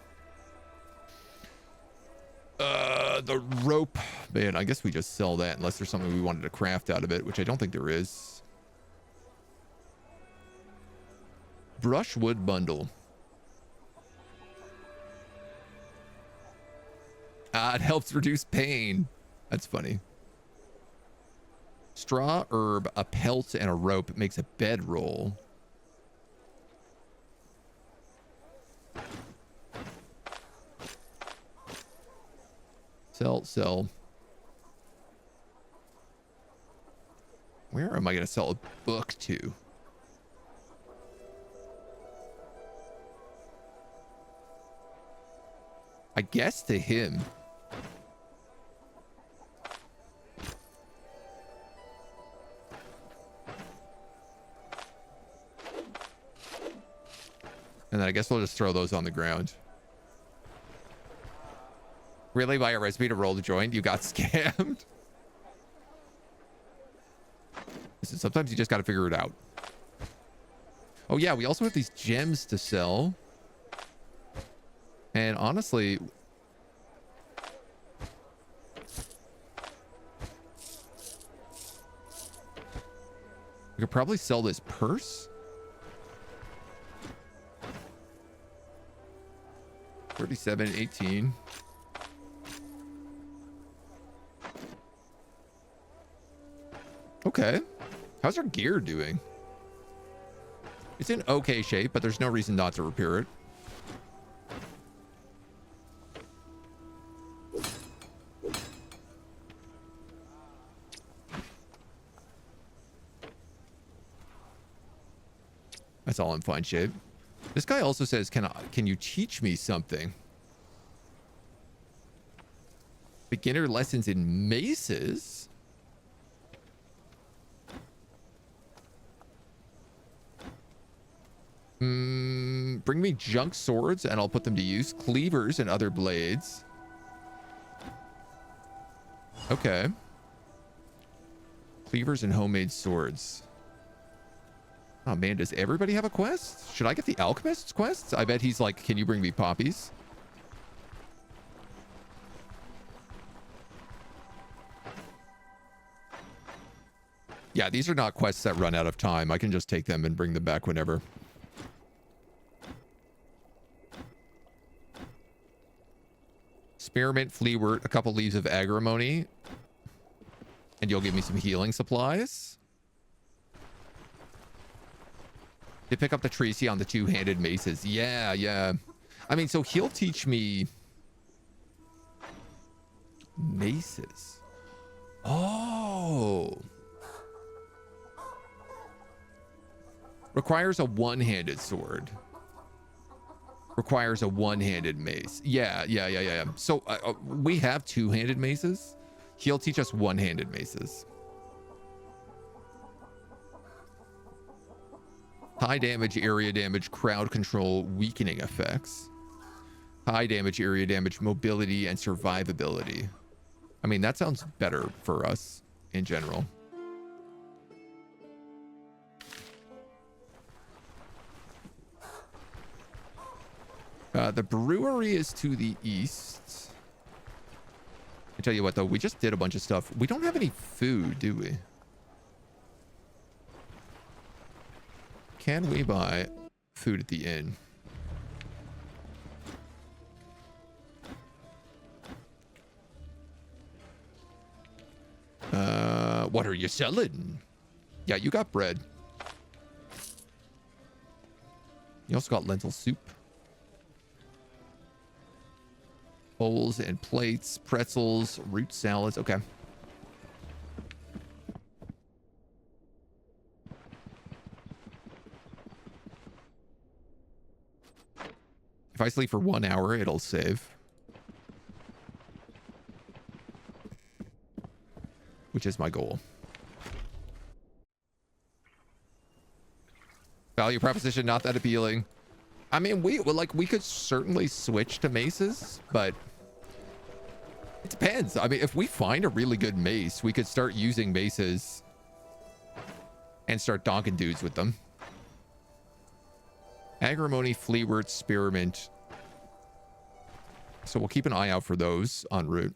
The rope. Man, I guess we just sell that unless there's something we wanted to craft out of it, which I don't think there is. Brushwood bundle. It helps reduce pain. That's funny. Straw, herb, a pelt, and a rope makes a bedroll. Sell. Where am I going to sell a book to? I guess to him. And then I guess we'll just throw those on the ground. Really buy a recipe to roll the joint? You got scammed? Listen, sometimes you just got to figure it out. Oh yeah, we also have these gems to sell. And honestly... we could probably sell this purse. 37, 18. Okay. How's our gear doing? It's in okay shape, but there's no reason not to repair it. That's all in fine shape. This guy also says, can you teach me something? Beginner lessons in maces? Bring me junk swords and I'll put them to use. Cleavers and other blades. Okay. Cleavers and homemade swords. Oh man, does everybody have a quest? Should I get the alchemist's quests? I bet he's like, can you bring me poppies? Yeah, these are not quests that run out of time. I can just take them and bring them back whenever. Spearmint, fleawort, a couple leaves of agrimony. And you'll give me some healing supplies. They pick up the Tracy on the two-handed maces. Yeah, yeah. I mean, so he'll teach me maces. Oh. Requires a one-handed sword. Requires a one-handed mace. Yeah. So we have two-handed maces. He'll teach us one-handed maces. High damage, area damage, crowd control, weakening effects. High damage, area damage, mobility, and survivability. I mean, that sounds better for us in general. The brewery is to the east. I tell you what, though, we just did a bunch of stuff. We don't have any food, do we? Can we buy food at the inn? What are you selling? Yeah, you got bread. You also got lentil soup. Bowls and plates, pretzels, root salads. Okay. If I sleep for 1 hour, it'll save. Which is my goal. Value proposition, not that appealing. I mean, we could certainly switch to maces, but it depends. I mean, if we find a really good mace, we could start using maces and start donking dudes with them. Agrimony, Fleetward, Spearmint. So we'll keep an eye out for those en route.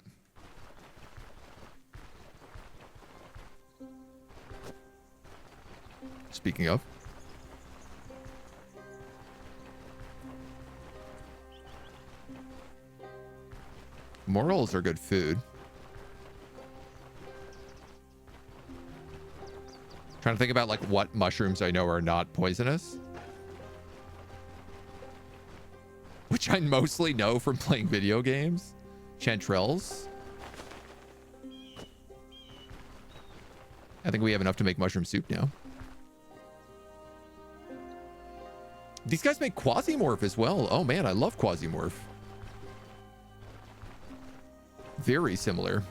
Speaking of. Morels are good food. Trying to think about like what mushrooms I know are not poisonous. Which I mostly know from playing video games. Chanterelles. I think we have enough to make mushroom soup now. These guys make Quasimorph as well. Oh man, I love Quasimorph. Very similar.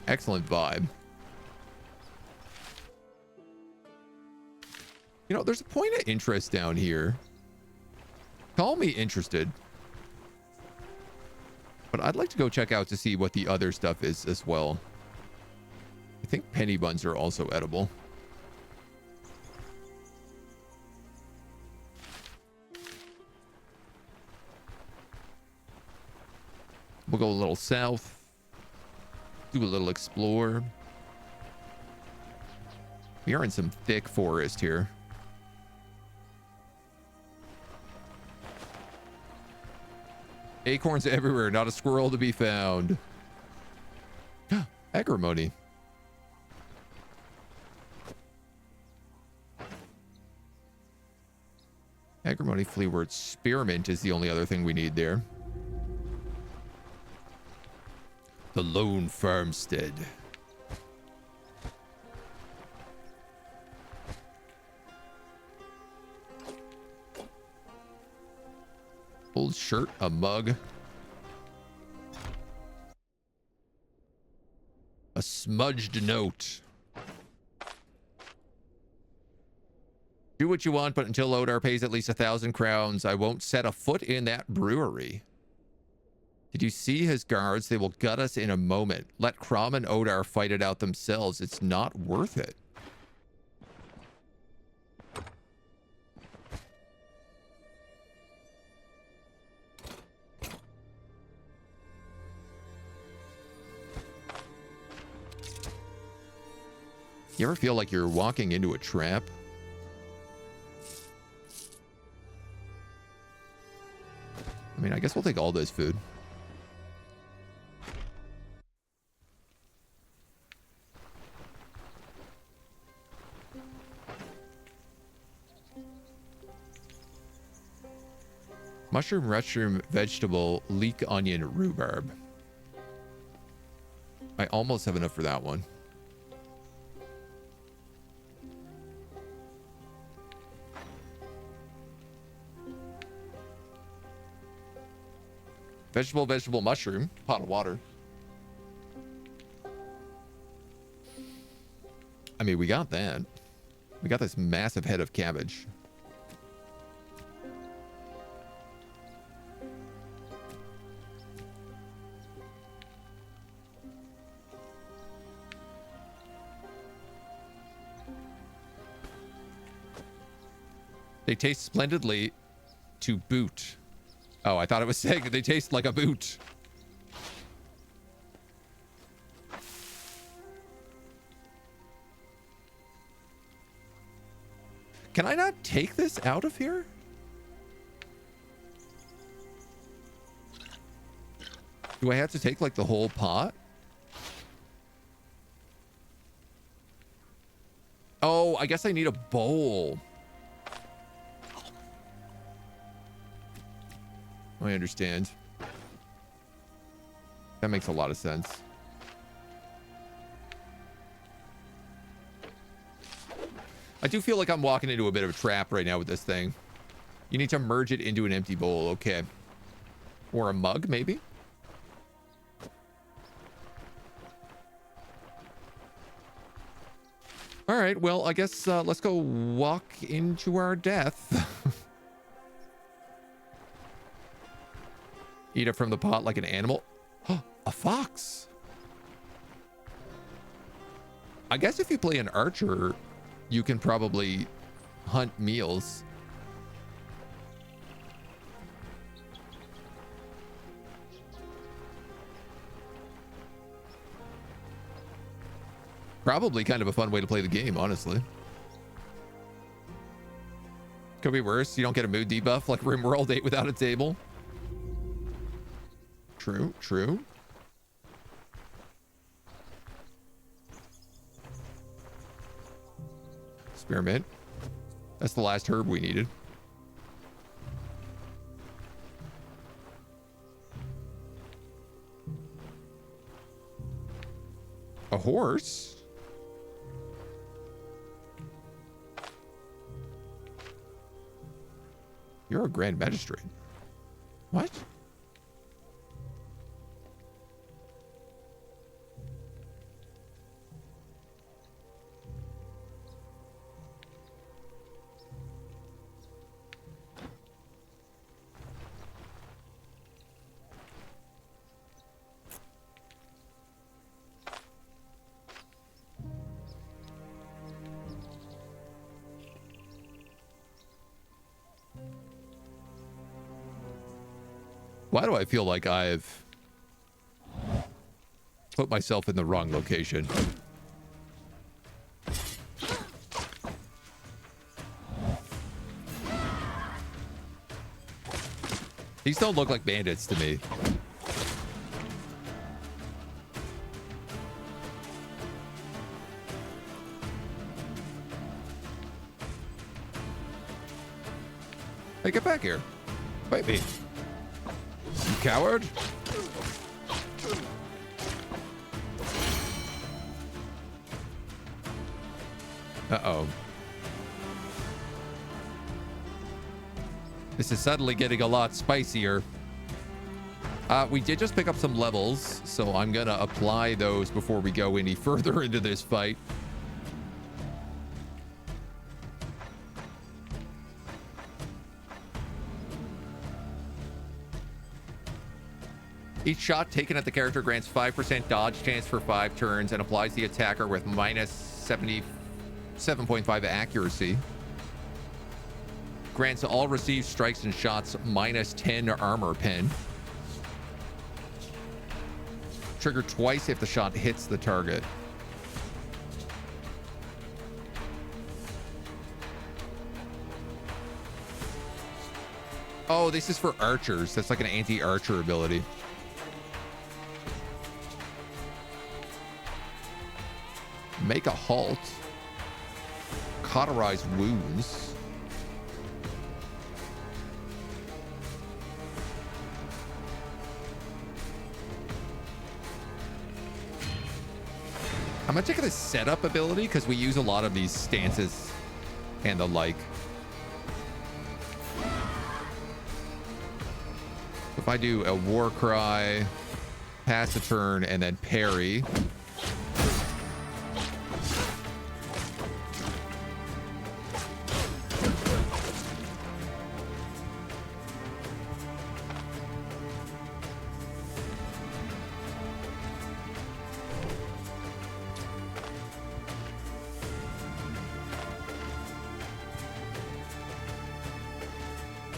Excellent vibe. You know, there's a point of interest down here. Call me interested. But I'd like to go check out to see what the other stuff is as well. I think penny buns are also edible. We'll go a little south. Do a little explore. We are in some thick forest here. Acorns everywhere, not a squirrel to be found. Agrimony. Agrimony, Fleetward, Spearmint is the only other thing we need there. The Lone Farmstead. Old shirt, a mug. A smudged note. Do what you want, but until Odar pays at least 1,000 crowns, I won't set a foot in that brewery. Did you see his guards? They will gut us in a moment. Let Crom and Odar fight it out themselves. It's not worth it. You ever feel like you're walking into a trap? I mean, I guess we'll take all this food. Mushroom, vegetable, leek, onion, rhubarb. I almost have enough for that one. Vegetable, mushroom, pot of water. I mean, we got that. We got this massive head of cabbage. They taste splendidly to boot. Oh, I thought it was saying they taste like a boot. Can I not take this out of here? Do I have to take like the whole pot? Oh, I guess I need a bowl. I understand. That makes a lot of sense. I do feel like I'm walking into a bit of a trap right now with this thing. You need to merge it into an empty bowl. Okay. Or a mug, maybe? All right. Well, I guess let's go walk into our death. Eat it from the pot like an animal. A fox. I guess if you play an archer, you can probably hunt meals. Probably kind of a fun way to play the game, honestly. Could be worse. You don't get a mood debuff like RimWorld 8 without a table. True, true. Spearmint. That's the last herb we needed. A horse? You're a grand magistrate. What? Why do I feel like I've put myself in the wrong location? These don't look like bandits to me. Hey, get back here. Fight me. You coward. Uh-oh. This is suddenly getting a lot spicier. We did just pick up some levels, so I'm gonna apply those before we go any further into this fight. Each shot taken at the character grants 5% dodge chance for 5 turns and applies the attacker with minus 77.5 accuracy. Grants all received strikes and shots minus 10 armor pen. Trigger twice if the shot hits the target. Oh, this is for archers. That's like an anti-archer ability. Make a halt. cauterized wounds. I'm gonna check the setup ability because we use a lot of these stances and the like. If I do a war cry, pass a turn, and then parry.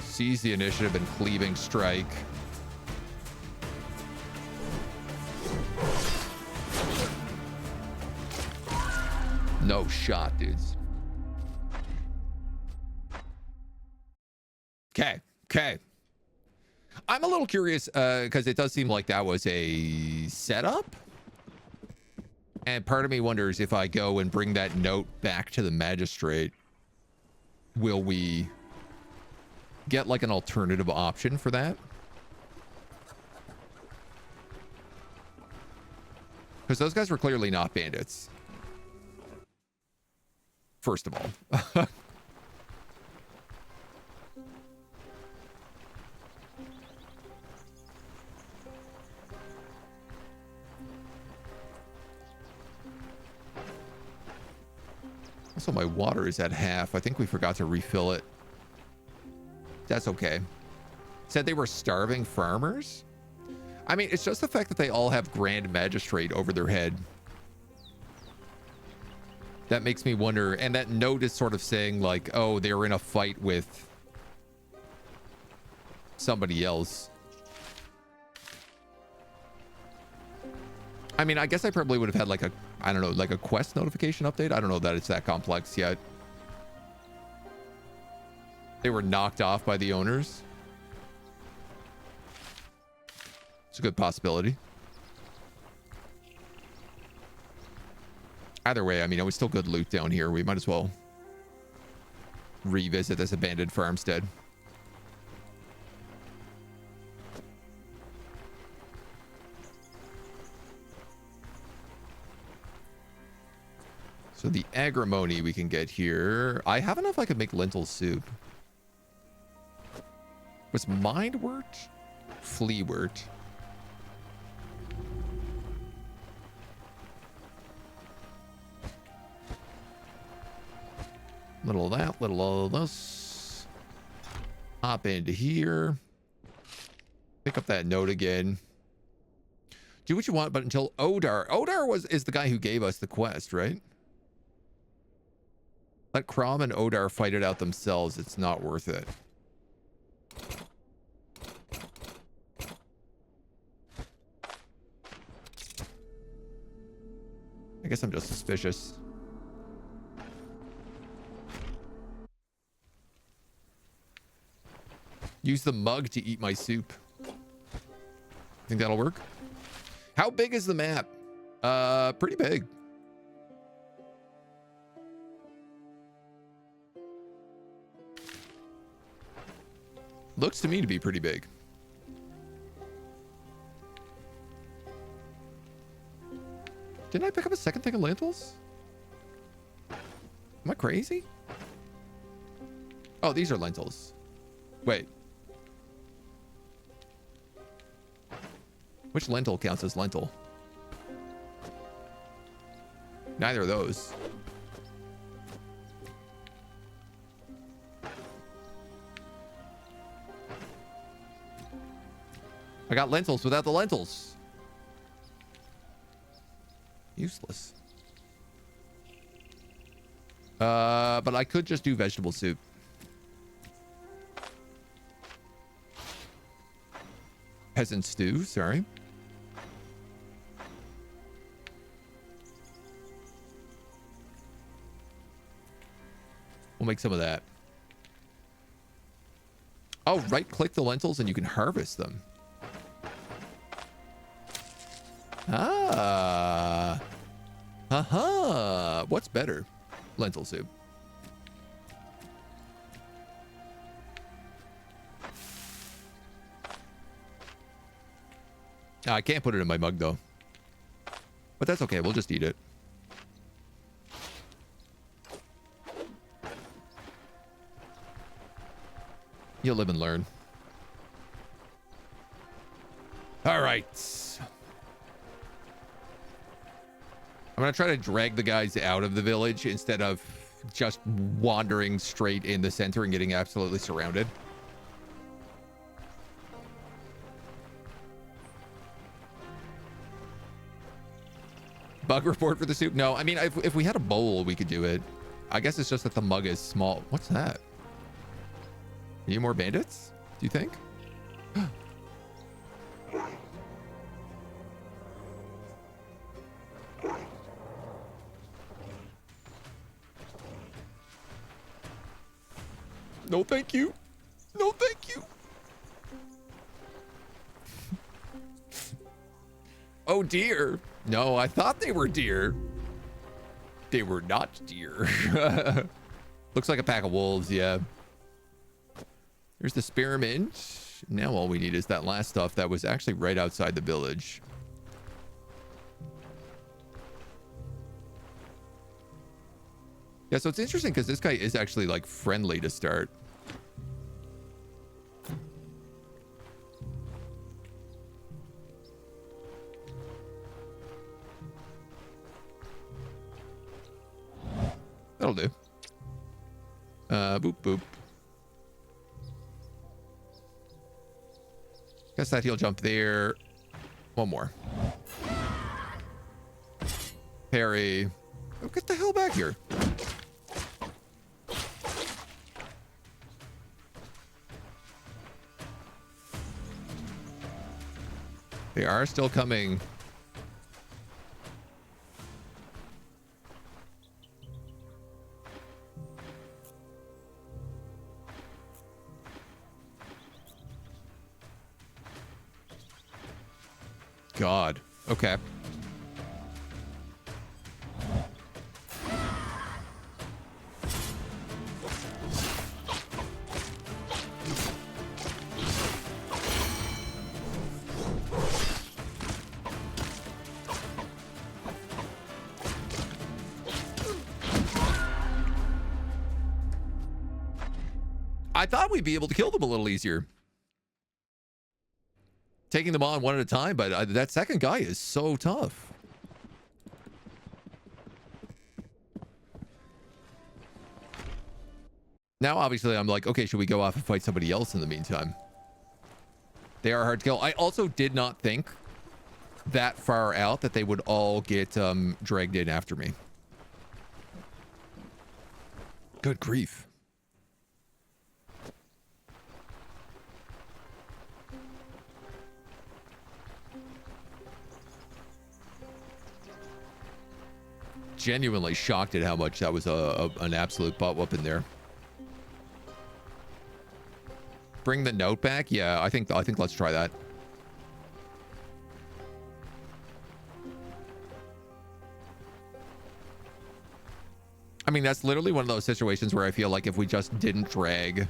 Seize the initiative and cleaving strike. No shot, dudes. Okay. I'm a little curious because it does seem like that was a setup. And part of me wonders if I go and bring that note back to the magistrate, will we get like an alternative option for that? Because those guys were clearly not bandits. First of all. Also, my water is at half. I think we forgot to refill it. That's okay. Said they were starving farmers? I mean, it's just the fact that they all have Grand Magistrate over their head. That makes me wonder. And that note is sort of saying like, oh, they were in a fight with somebody else. I mean, I guess I probably would have had like a, I don't know, like a quest notification update. I don't know that it's that complex yet. They were knocked off by the owners. It's a good possibility. Either way, I mean, it was still good loot down here. We might as well revisit this abandoned farmstead. So the agrimony we can get here. I have enough I could make lentil soup. Was mindwort? Fleawort. Little of that, little of this. Hop into here. Pick up that note again. Do what you want, but until Odar. Odar is the guy who gave us the quest, right? Let Crom and Odar fight it out themselves. It's not worth it. I guess I'm just suspicious. Use the mug to eat my soup. Think that'll work? How big is the map? Pretty big. Looks to me to be pretty big. Didn't I pick up a second thing of lentils? Am I crazy? Oh, these are lentils. Wait. Which lentil counts as lentil? Neither of those. I got lentils without the lentils. Useless. But I could just do vegetable soup. Peasant stew, sorry. We'll make some of that. Oh, right-click the lentils and you can harvest them. Ah. What's better? Lentil soup. I can't put it in my mug though. But that's okay. We'll just eat it. You'll live and learn. All right. I'm going to try to drag the guys out of the village instead of just wandering straight in the center and getting absolutely surrounded. Bug report for the soup? No, I mean, if we had a bowl, we could do it. I guess it's just that the mug is small. What's that? Any more bandits? Do you think? No, thank you. No, thank you. Oh, dear. No, I thought they were deer. They were not deer. Looks like a pack of wolves, yeah. Here's the spearmint. Now all we need is that last stuff that was actually right outside the village. Yeah, so it's interesting because this guy is actually like friendly to start. That'll do. Boop, boop. Guess that he'll jump there. One more. Parry. Oh, get the hell back here. They are still coming. God. Okay. I thought we'd be able to kill them a little easier. Taking them on one at a time, but that second guy is so tough. Now, obviously, I'm like, okay, should we go off and fight somebody else in the meantime? They are hard to kill. I also did not think that far out that they would all get dragged in after me. Good grief. Genuinely shocked at how much that was an absolute butt whooping there. Bring the note back? Yeah, I think let's try that. I mean, that's literally one of those situations where I feel like if we just didn't drag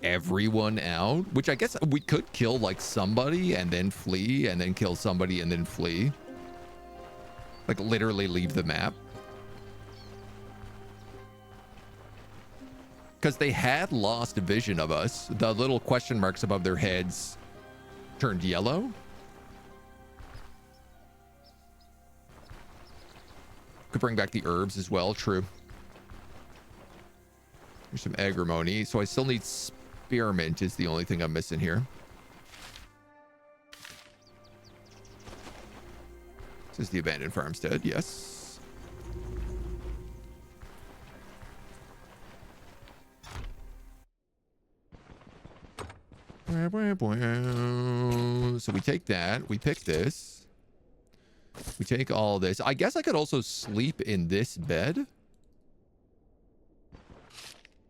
everyone out, which I guess we could kill like somebody and then flee and then kill somebody and then flee. Like literally leave the map. Because they had lost vision of us. The little question marks above their heads turned yellow. Could bring back the herbs as well, true. There's some agrimony. So I still need spearmint is the only thing I'm missing here. This is the abandoned farmstead, yes. So we take that, we pick this, we take all this. I guess I could also sleep in this bed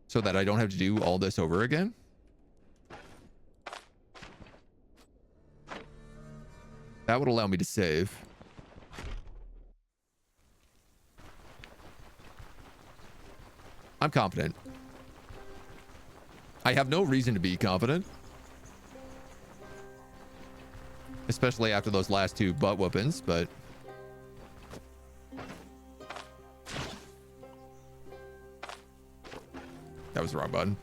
so that I don't have to do all this over again. That would allow me to save. I'm confident. I have no reason to be confident. especially after those last two butt whoopings, but that was the wrong button.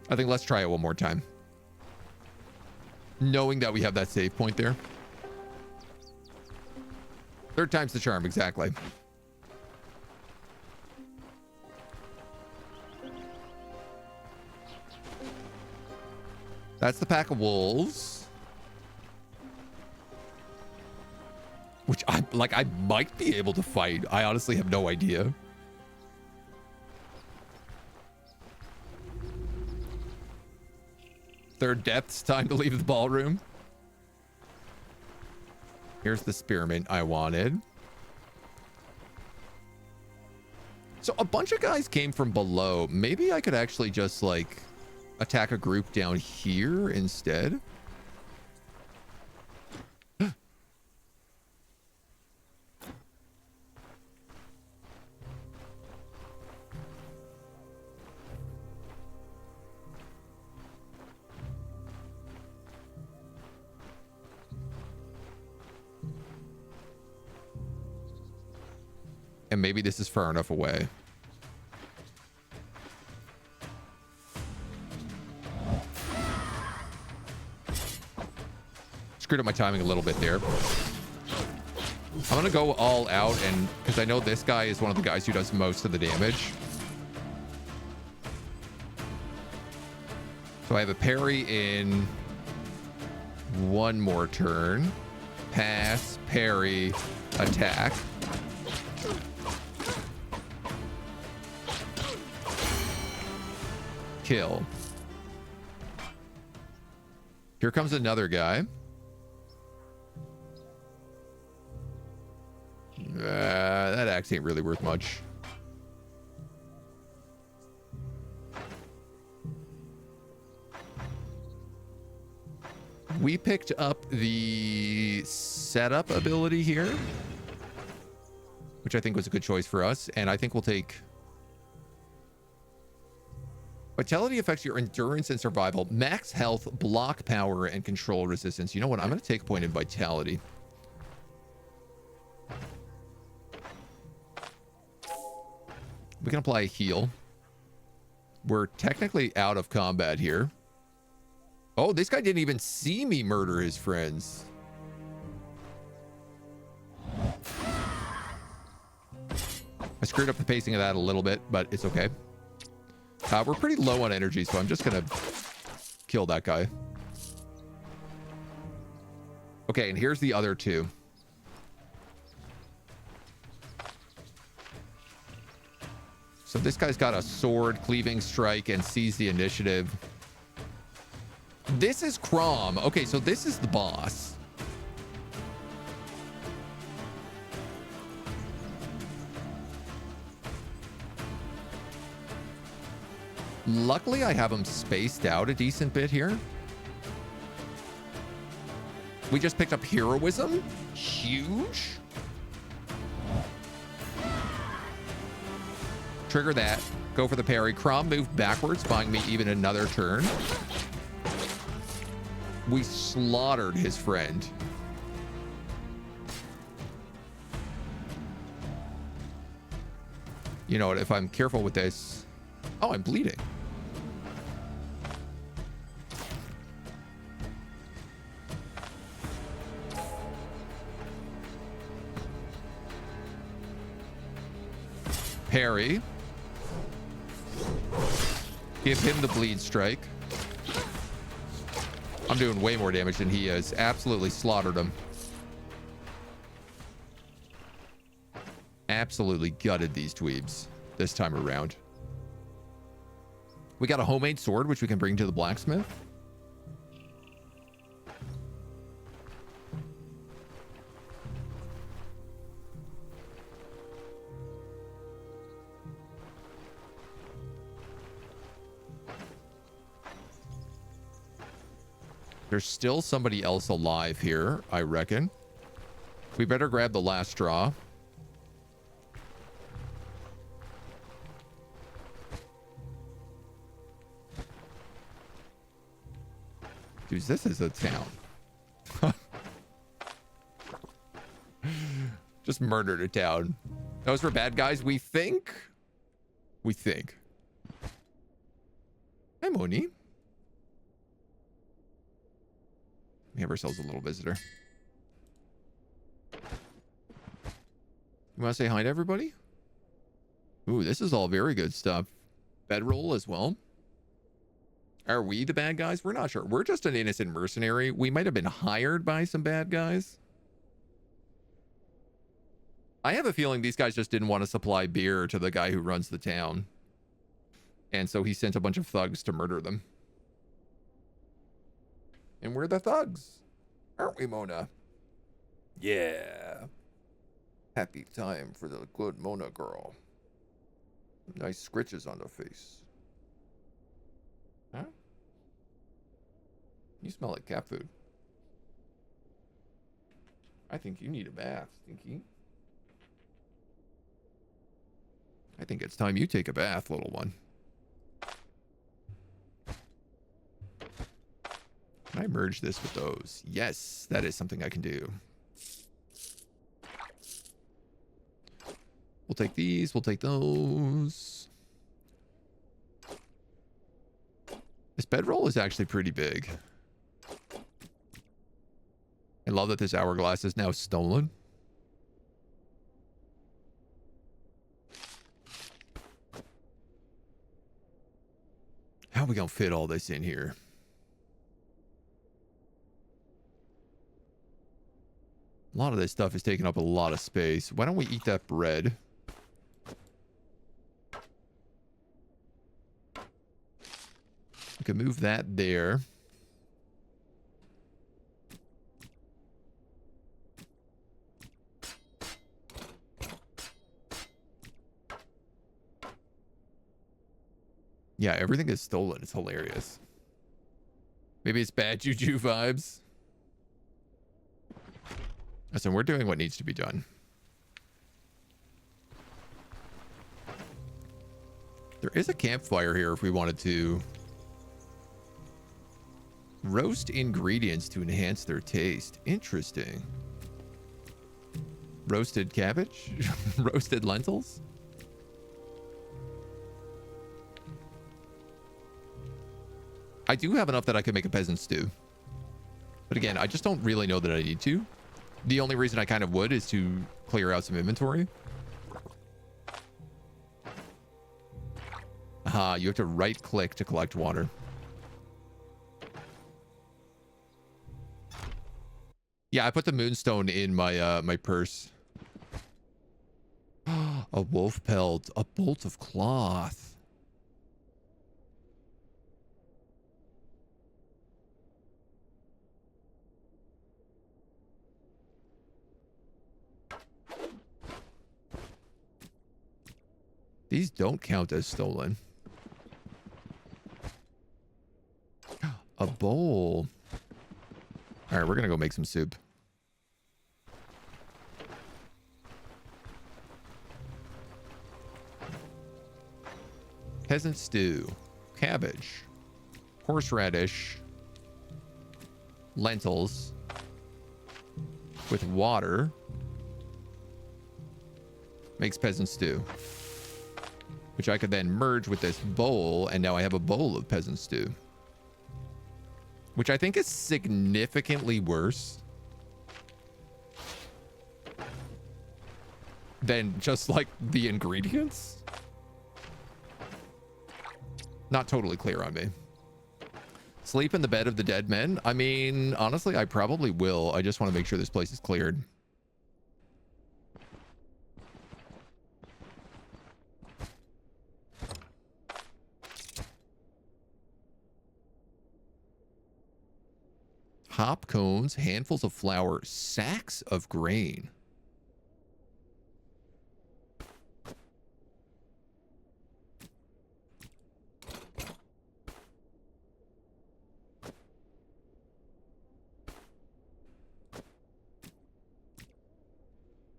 I think let's try it one more time, knowing that we have that save point there. Third time's the charm, exactly. That's the pack of wolves. Which I might be able to fight. I honestly have no idea. Third death's time to leave the ballroom. Here's the spearmint I wanted. So a bunch of guys came from below. Maybe I could actually just like attack a group down here instead. And maybe this is far enough away. Screwed up my timing a little bit there. I'm gonna go all out, and because I know this guy is one of the guys who does most of the damage. So I have a parry in one more turn. Pass, parry, attack. Kill. Here comes another guy. That axe ain't really worth much. We picked up the setup ability here, which I think was a good choice for us, and I think we'll take... Vitality affects your endurance and survival, max health, block power, and control resistance. You know what? I'm going to take a point in vitality. We can apply a heal. We're technically out of combat here. Oh, this guy didn't even see me murder his friends. I screwed up the pacing of that a little bit, but it's okay. We're pretty low on energy, so I'm just gonna kill that guy. Okay, and here's the other two. So this guy's got a sword, cleaving strike, and seize the initiative. This is Crom. Okay, so this is the boss. Luckily, I have him spaced out a decent bit here. We just picked up heroism. Huge. Trigger that. Go for the parry. Crom moved backwards, buying me even another turn. We slaughtered his friend. You know what? If I'm careful with this... Oh, I'm bleeding. Parry. Give him the bleed strike. I'm doing way more damage than he is. Absolutely slaughtered him. Absolutely gutted these dweebs this time around. We got a homemade sword, which we can bring to the blacksmith. There's still somebody else alive here, I reckon. We better grab the last straw. Dude, this is a town. Just murdered a town. Those were bad guys, we think? We think. Hi, Moni. We have ourselves a little visitor. You want to say hi to everybody? Ooh, this is all very good stuff. Bedroll as well. Are we the bad guys? We're not sure. We're just an innocent mercenary. We might have been hired by some bad guys. I have a feeling these guys just didn't want to supply beer to the guy who runs the town. And so he sent a bunch of thugs to murder them. And we're the thugs. Aren't we, Mona? Yeah. Happy time for the good Mona girl. Nice scritches on the face. Huh? You smell like cat food. I think you need a bath, Stinky. I think it's time you take a bath, little one. Can I merge this with those? Yes, that is something I can do. We'll take these, we'll take those. This bedroll is actually pretty big. I love that this hourglass is now stolen. How are we gonna fit all this in here? A lot of this stuff is taking up a lot of space. Why don't we eat that bread? We can move that there. Yeah, everything is stolen. It's hilarious. Maybe it's bad juju vibes. Listen, we're doing what needs to be done. There is a campfire here if we wanted to roast ingredients to enhance their taste. Interesting. Roasted cabbage? Roasted lentils? I do have enough that I could make a peasant stew. But again, I just don't really know that I need to. The only reason I kind of would is to clear out some inventory. Aha, you have to right click to collect water. Yeah, I put the moonstone in my my purse. A wolf pelt, a bolt of cloth. These don't count as stolen. A bowl. All right, we're going to go make some soup. Peasant stew. Cabbage. Horseradish. Lentils. With water. Makes peasant stew. Which I could then merge with this bowl, and now I have a bowl of peasant stew. Which I think is significantly worse than just like the ingredients. Not totally clear on me. Sleep in the bed of the dead men? I mean, honestly, I probably will. I just want to make sure this place is cleared. Hop cones, handfuls of flour, sacks of grain.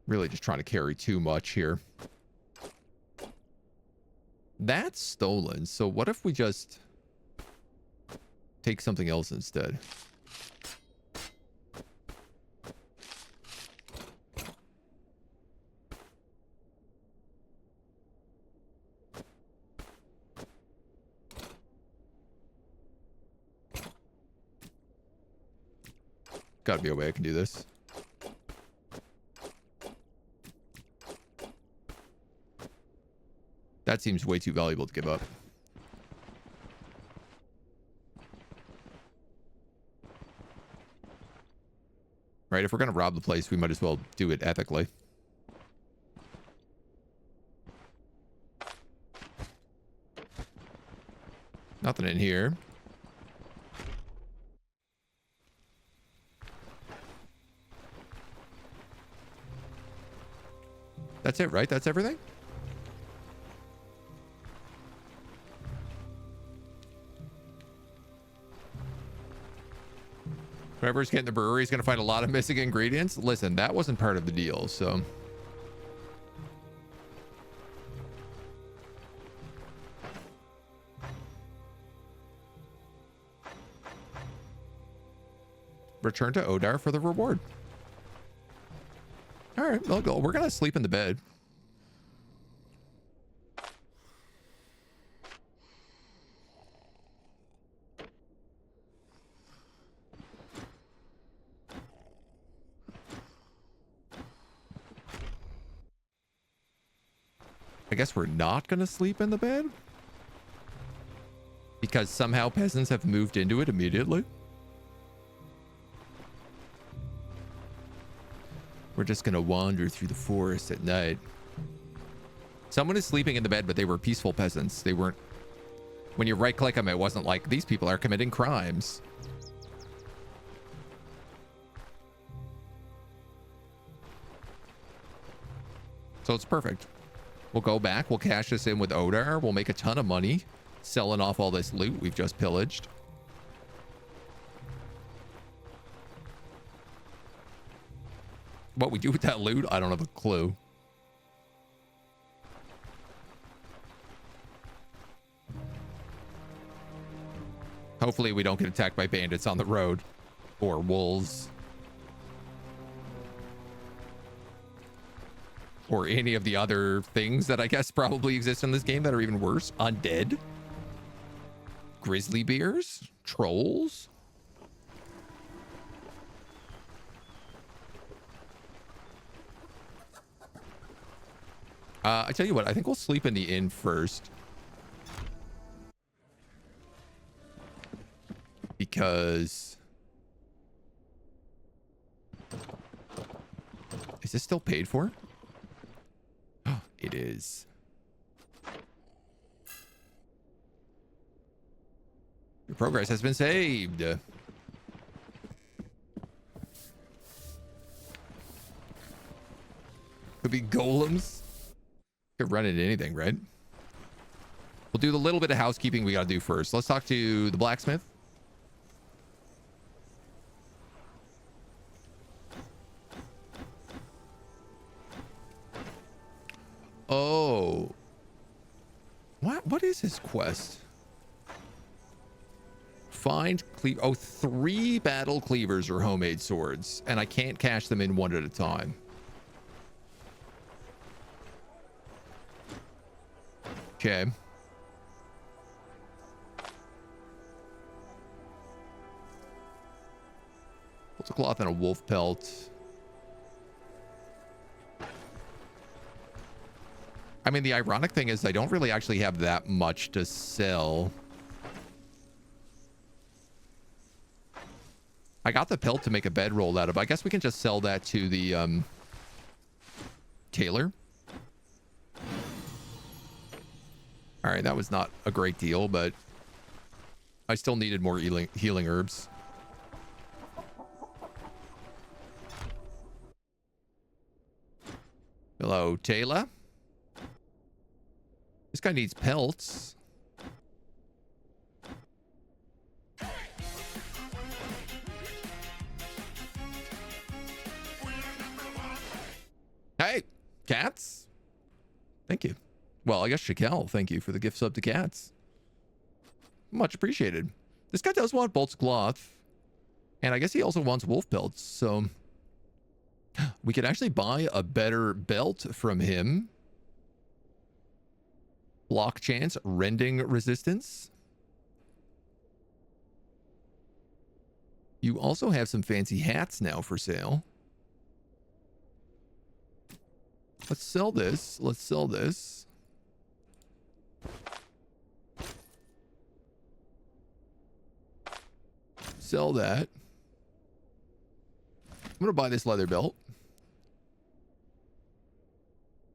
Really just trying to carry too much here. That's stolen. So what if we just... take something else instead. Gotta be a way I can do this. That seems way too valuable to give up. Right, if we're gonna rob the place, we might as well do it ethically. Nothing in here. That's it, right? That's everything? Whoever's getting the brewery is going to find a lot of missing ingredients. Listen, that wasn't part of the deal, so... Return to Odar for the reward. All right, we'll go. We're going to sleep in the bed. I guess we're not going to sleep in the bed? Because somehow peasants have moved into it immediately? We're just going to wander through the forest at night. Someone is sleeping in the bed, but they were peaceful peasants. They weren't... When you right-click them, it wasn't like, these people are committing crimes. So it's perfect. We'll go back. We'll cash this in with Odar. We'll make a ton of money selling off all this loot we've just pillaged. What we do with that loot, I don't have a clue. Hopefully we don't get attacked by bandits on the road. Or wolves. Or any of the other things that I guess probably exist in this game that are even worse. Undead. Grizzly bears. Trolls. I tell you what, I think we'll sleep in the inn first. Because... Is this still paid for? Oh, it is. Your progress has been saved. Could be golems. Could run into anything, right? We'll do the little bit of housekeeping we gotta do first. Let's talk to the blacksmith. Oh. What is his quest? Find cleave. Oh, 3 battle cleavers or homemade swords, and I can't cash them in one at a time. Okay. What's a cloth and a wolf pelt? I mean, the ironic thing is I don't really actually have that much to sell. I got the pelt to make a bedroll out of. I guess we can just sell that to the tailor. All right, that was not a great deal, but I still needed more healing herbs. Hello, Taylor. This guy needs pelts. Hey, cats. Thank you. Well, I guess Shakel, thank you for the gift sub to cats. Much appreciated. This guy does want bolts of cloth. And I guess he also wants wolf pelts. So we could actually buy a better belt from him. Block chance, rending resistance. You also have some fancy hats now for sale. Let's sell this. Let's sell this. Sell that. I'm going to buy this leather belt.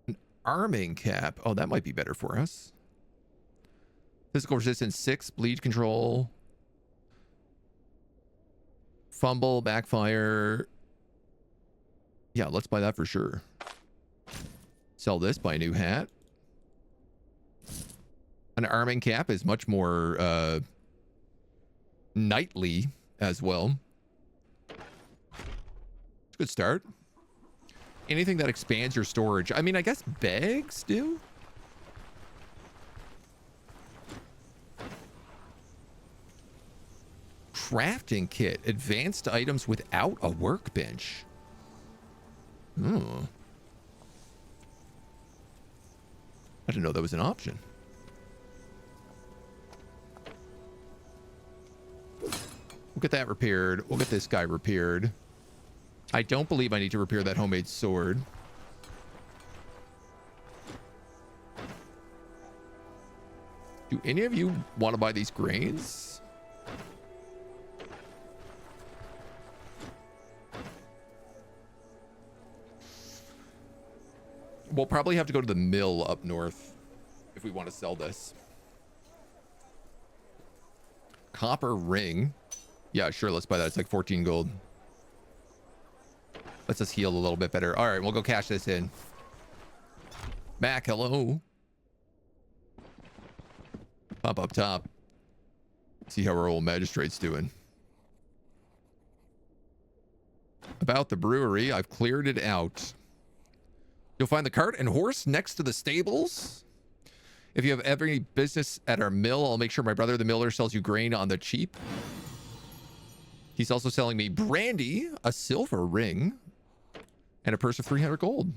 An arming cap. Oh, that might be better for us. Physical resistance 6. Bleed control. Fumble, backfire. Yeah, let's buy that for sure. Sell this, buy a new hat. An arming cap is much more knightly as well. Good start. Anything that expands your storage. I mean, I guess bags do. Crafting kit. Advanced items without a workbench. Oh. I didn't know that was an option. We'll get that repaired. We'll get this guy repaired. I don't believe I need to repair that homemade sword. Do any of you want to buy these grains? We'll probably have to go to the mill up north if we want to sell this. Copper ring. Yeah, sure, let's buy that. It's like 14 gold. Let's us heal a little bit better. All right, we'll go cash this in. Mac, hello. Pop up top. See how our old magistrate's doing. About the brewery, I've cleared it out. You'll find the cart and horse next to the stables. If you have any business at our mill, I'll make sure my brother, the miller, sells you grain on the cheap. He's also selling me brandy, a silver ring, and a purse of 300 gold.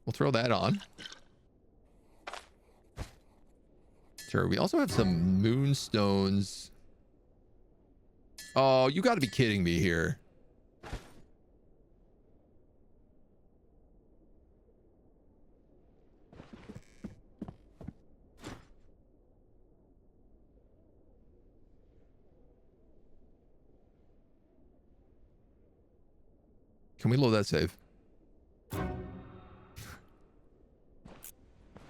We'll throw that on. Sure, we also have some moonstones. Oh, you got to be kidding me here. Can we load that save?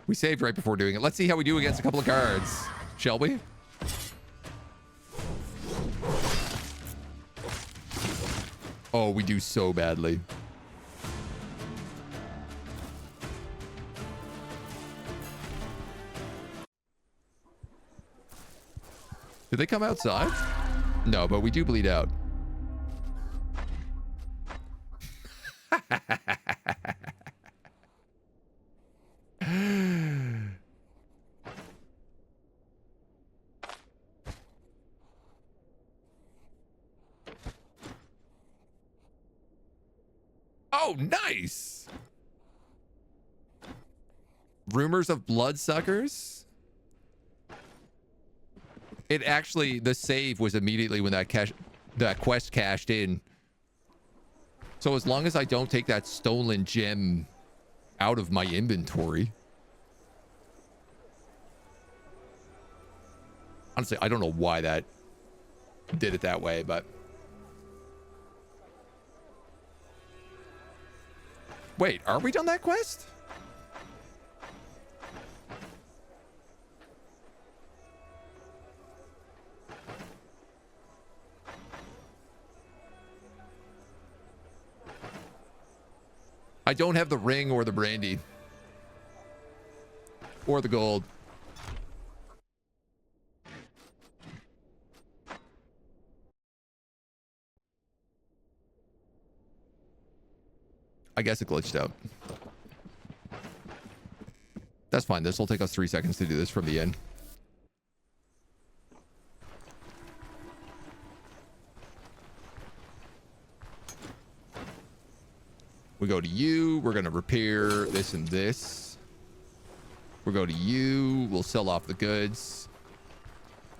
We saved right before doing it. Let's see how we do against a couple of cards. Shall we? Oh, we do so badly. Did they come outside? No, but we do bleed out. Oh, nice. Rumors of bloodsuckers. It actually, the save was immediately when that quest cashed in. So as long as I don't take that stolen gem out of my inventory. Honestly, I don't know why that did it that way, but. Wait, are we done that quest? I don't have the ring or the brandy. Or the gold. I guess it glitched out. That's fine. This will take us 3 seconds to do this from the inn. We go to you. We're going to repair this and this. We'll go to you. We'll sell off the goods.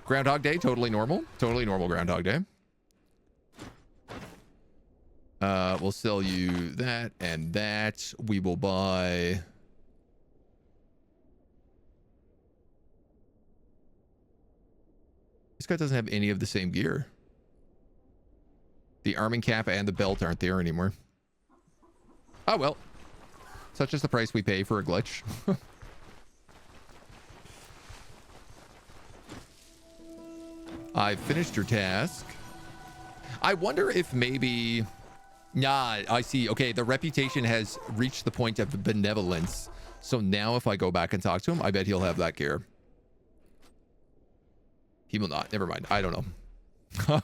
Groundhog Day, totally normal. Totally normal Groundhog Day. We'll sell you that and that. We will buy... This guy doesn't have any of the same gear. The arming cap and the belt aren't there anymore. Oh, well. Such is the price we pay for a glitch. I've finished your task. I wonder if maybe... Nah, I see. Okay, the reputation has reached the point of benevolence. So now if I go back and talk to him, I bet he'll have that gear. He will not. Never mind. I don't know.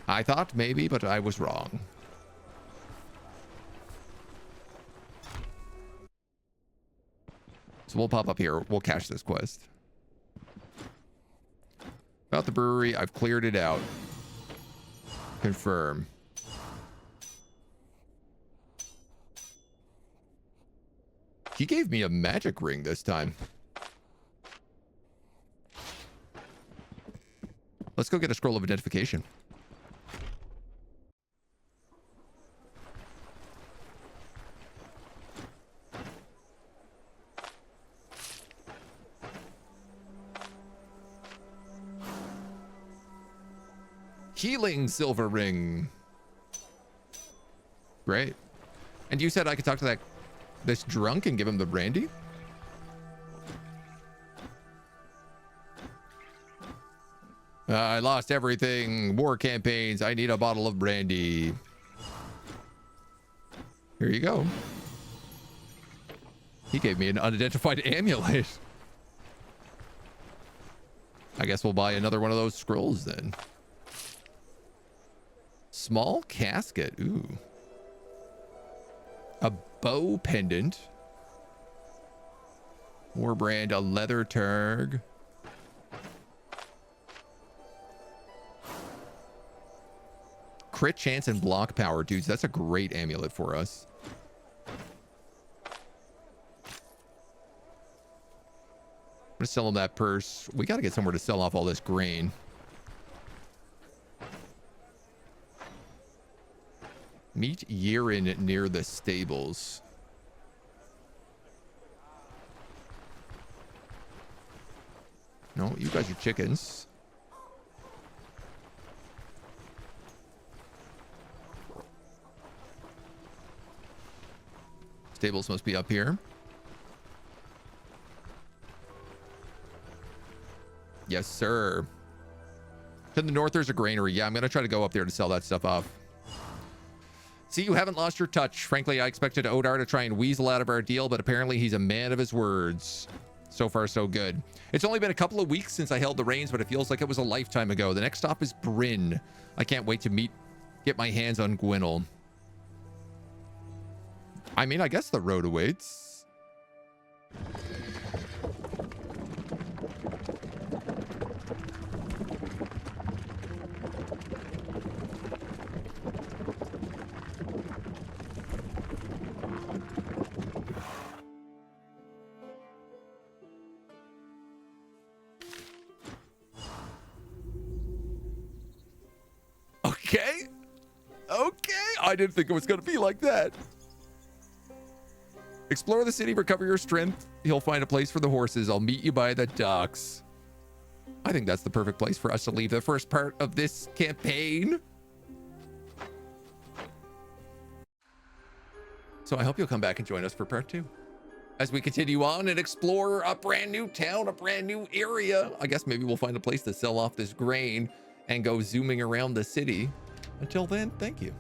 I thought maybe, but I was wrong. So we'll pop up here. We'll cache this quest. About the brewery, I've cleared it out. Confirm. He gave me a magic ring this time. Let's go get a scroll of identification. Healing silver ring. Great. And you said I could talk to this drunk and give him the brandy? I lost everything. War campaigns. I need a bottle of brandy. Here you go. He gave me an unidentified amulet. I guess we'll buy another one of those scrolls then. Small casket. Ooh. A bow pendant. War brand. A leather turg. Crit chance and block power. Dudes, that's a great amulet for us. I'm gonna sell him that purse. We gotta get somewhere to sell off all this grain. Meet Yirin near the stables. No, you guys are chickens. Stables must be up here. Yes, sir. To the north, there's a granary. Yeah, I'm going to try to go up there to sell that stuff off. See, you haven't lost your touch. Frankly, I expected Odar to try and weasel out of our deal, but apparently he's a man of his words. So far, so good. It's only been a couple of weeks since I held the reins, but it feels like it was a lifetime ago. The next stop is Bryn. I can't wait to get my hands on Gwynnel. I mean, I guess the road awaits. Okay. I didn't think it was going to be like that. Explore the city, recover your strength. He'll find a place for the horses. I'll meet you by the docks. I think that's the perfect place for us to leave the first part of this campaign. So I hope you'll come back and join us for part 2. As we continue on and explore a brand new town, a brand new area. I guess maybe we'll find a place to sell off this grain and go zooming around the city. Until then, thank you.